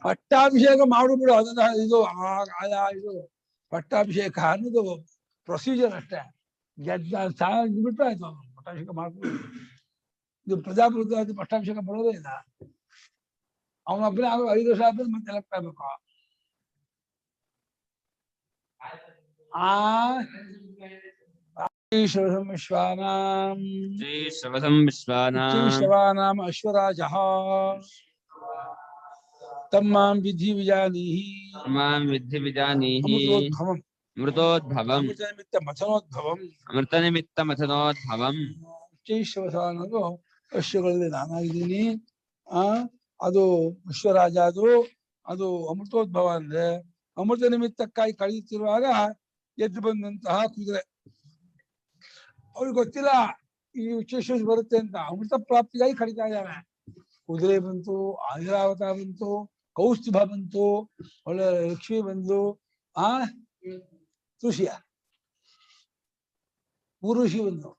ಪಟ್ಟಾಭಿಷೇಕ ಮಾಡುಬಿಡು, ಅದನ್ನ ಇದು ಪಟ್ಟಾಭಿಷೇಕ ಅನ್ನೋದು ಪ್ರೊಸೀಜರ್ ಅಷ್ಟೇ. ಬಿಟ್ರೆ ಆಯ್ತು, ಪಟ್ಟಾಭಿಷೇಕ ಮಾಡ್ಕೊಂಡು. ಇದು ಪ್ರಜಾಪ್ರಭುತ್ವ ಪಟ್ಟಾಭಿಷೇಕ ಬರೋದೇ ಇಲ್ಲ. ಅವನೊಬ್ಬನೇ 5 ವರ್ಷ ಆದ್ಮೇಲೆ ಮತ್ತೆ ಎಲೆಕ್ಟ್ ಆಗ್ಬೇಕು. ವಿಶ್ವಾನಾಂ ಅಶ್ವರಾಜಃ ತಮ್ಮಾಂ ವಿಧಿ ವಿಜಾನೀಹಿ ಅಮೃತೋದ್ಭವಂ ಅಮೃತನಿಮಿತ್ತ ಮಥನೋದ್ಭವಂ. ಉಚ್ಚೈಶ್ರವಸ ಅನ್ನೋದು ಅಶ್ವಗಳಲ್ಲಿ ನಾನಾಗಿದ್ದೀನಿ. ಅದು ವಿಶ್ವರಾಜ, ಅದು ಅಮೃತೋದ್ಭವ ಅಂದ್ರೆ ಅಮೃತ ನಿಮಿತ್ತಕ್ಕಾಗಿ ಕಳೆಯುತ್ತಿರುವಾಗ ಎದ್ದು ಬಂದಂತಹ ಕುದುರೆ. ಅವ್ರಿಗೆ ಗೊತ್ತಿಲ್ಲ ಈ ಉಚ್ಚೈಶ್ರವ ಬರುತ್ತೆ ಅಂತ, ಅಮೃತ ಪ್ರಾಪ್ತಿಗಾಗಿ ಕಡಿತಾ ಇದ್ದಾನೆ. ಕುದುರೆ ಬಂತು, ಐರಾವತ ಬಂತು, ಕೌಸ್ತುಭ ಬಂತು, ಒಳ್ಳೆ ಲಕ್ಷ್ಮಿ ಬಂದು, ತುಷಿಯ ಋಷಿ ಬಂದು,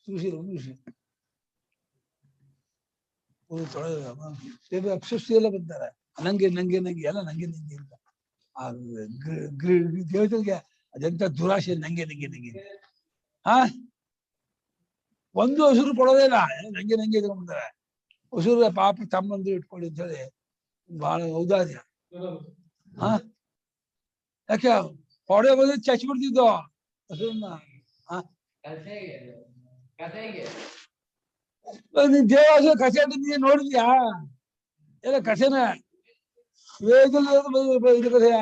ಋಷಿ ಅಪ್ಸೃಷ್ಟಿ ಎಲ್ಲ ಬಂತಾರೆ. ನಂಗೆ ನಂಗೆ ನಂಗೆ ಎಲ್ಲ ನಂಗೆ ನಂಗೆ ಅಂತ. ಆ ದೇವತೆಗೆ ಅದೆಂತ ದುರಾಶೆ, ನಂಗೆ ನಂಗೆ ನಂಗೆ. ಒಂದು ಹಸುರು ಕೊಡೋದೇ ಇಲ್ಲ, ನಂಗೆ ನಂಗೆ ಇಟ್ಕೊಂಡ್ಬಿಡ್ತಾರೆ. ಹಸುರ ಪಾಪ ತಮ್ಮಂದು ಇಟ್ಕೊಳ್ಳಿ ಅಂತ ಹೇಳಿ ಬಹಳ ಔದಾರ್ಯ. ಹ ಯಾಕೆ ಹೊಡೆ ಬಂದು ಚಚ್ ಬಿಡ್ತಿದ್ದೋ ಹಸುವನ್ನ ನೀನ್ ದೇವಾಸ ಕಥೆ ನೀ ನೋಡಿದ್ಯಾ ಎಲ್ಲ ಕಥೆನ ವೇದದಲ್ಲಿ ಇದು ಕಥೆಯ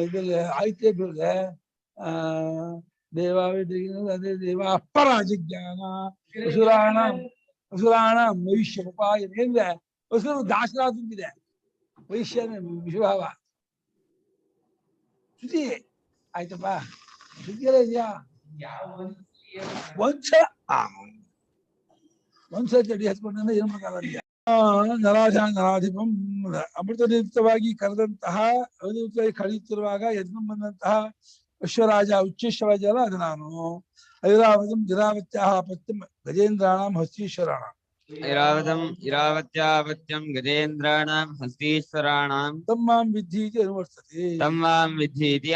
ಇದ್ರಲ್ಲಿ ಆಯ್ಕೆ ಬಿಡ್ರೆ ಅದೇ ದೇವ ಅಪ್ಪರಾಜಿಜ್ಞಾನ ಹಸುರಾಣ ಮೈಷ್ಯ ಉಪಾಯ ಏನಿದೆ ಹಸುರು ದಾಸರಾಜಂಗಿದೆ ವೈಶ್ಯನ ವಿಷಭಾವ ಶ್ರುತಿ ಆಯ್ತಪ್ಪ ಶ್ರುತಿ ಎಲ್ಲ ಇದೆಯಾ ಒಂದ್ಸ ಚಡಿ ಹಚ್ಕೊಂಡ ಏನ್ ಮಾಡಲ್ಲ ನರಾಧಿಪಂ ಅಮೃತಯುಕ್ತವಾಗಿ ಕರೆದಂತಹ ಅವಧಿಯುಕ್ತವಾಗಿ ಕಳೆಯುತ್ತಿರುವಾಗ ಯಜ್ಞ ಬಂದಂತಹ ವಿಶ್ವರಾಜ ಉಚ್ಚೇಶ್ವರಾಜ ಅಲ್ಲ ಅದು ನಾನು ಐರಾವತಂ ಜರಾವತ್ಯಾಪತ್ಯಂ ಗಜೇಂದ್ರಾಣಂ ಹಸ್ತೀಶ್ವರಾಣ ಇರಾವತ್ಯಾಪತ್ಯಂ ಗಜೇಂದ್ರಾಣಾಂ ಹಸ್ತೀಶ್ವರಾಣಾಂ ತಮ್ಮಾಂ ವಿದ್ಧೀತಿ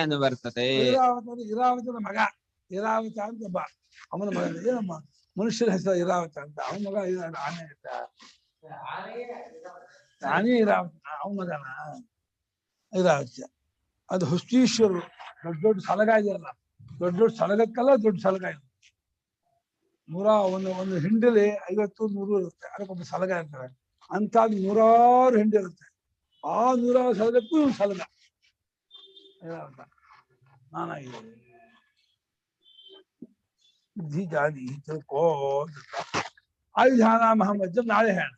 ಅನುವರ್ತತೆ ಇರಾವತನ ಮಗ ಇರಾವತ ಅಂತ ಒಬ್ಬ ಅವನ ಮಗ ಏನಮ್ಮ ಮನುಷ್ಯರ ಹೆಸರು ಇರಾವತ ಅಂತ ಅವನ ಮಗ ಆನೆ ಅಂತ ಆನೆ ಇರಾವತ ಅವನ ಮಗನ ಇರಾವತ್ಯ ಅದು ಹಸ್ತೀಶ್ವರರು ದೊಡ್ಡ ದೊಡ್ಡ ಸಲಗ ಇದೆಯಲ್ಲ ದೊಡ್ಡ ಸಲಗಕ್ಕಲ್ಲ ದೊಡ್ಡ ಸಲಗ ಇದೆ ಒಂದು ಹಿಂಡಲಿ 50-100 ಇರುತ್ತೆ ಅದಕ್ಕೊಂದು ಸಲಗ ಇರ್ತವೆ ಅಂತಾದ್ 100 ಹಿಂಡಿ ಇರುತ್ತೆ ಆ 100 ಸಲಗಕ್ಕೂ ಒಂದು ಸಲಗ ನಾನಾಗಿದೆ ಬುದ್ಧಿ ಜಾನಿ ತಿಳ್ಕೋ ಆಯುಧಾನ ಮಹಮ್ಮದ್ ನಾಳೆ ಹೇಳ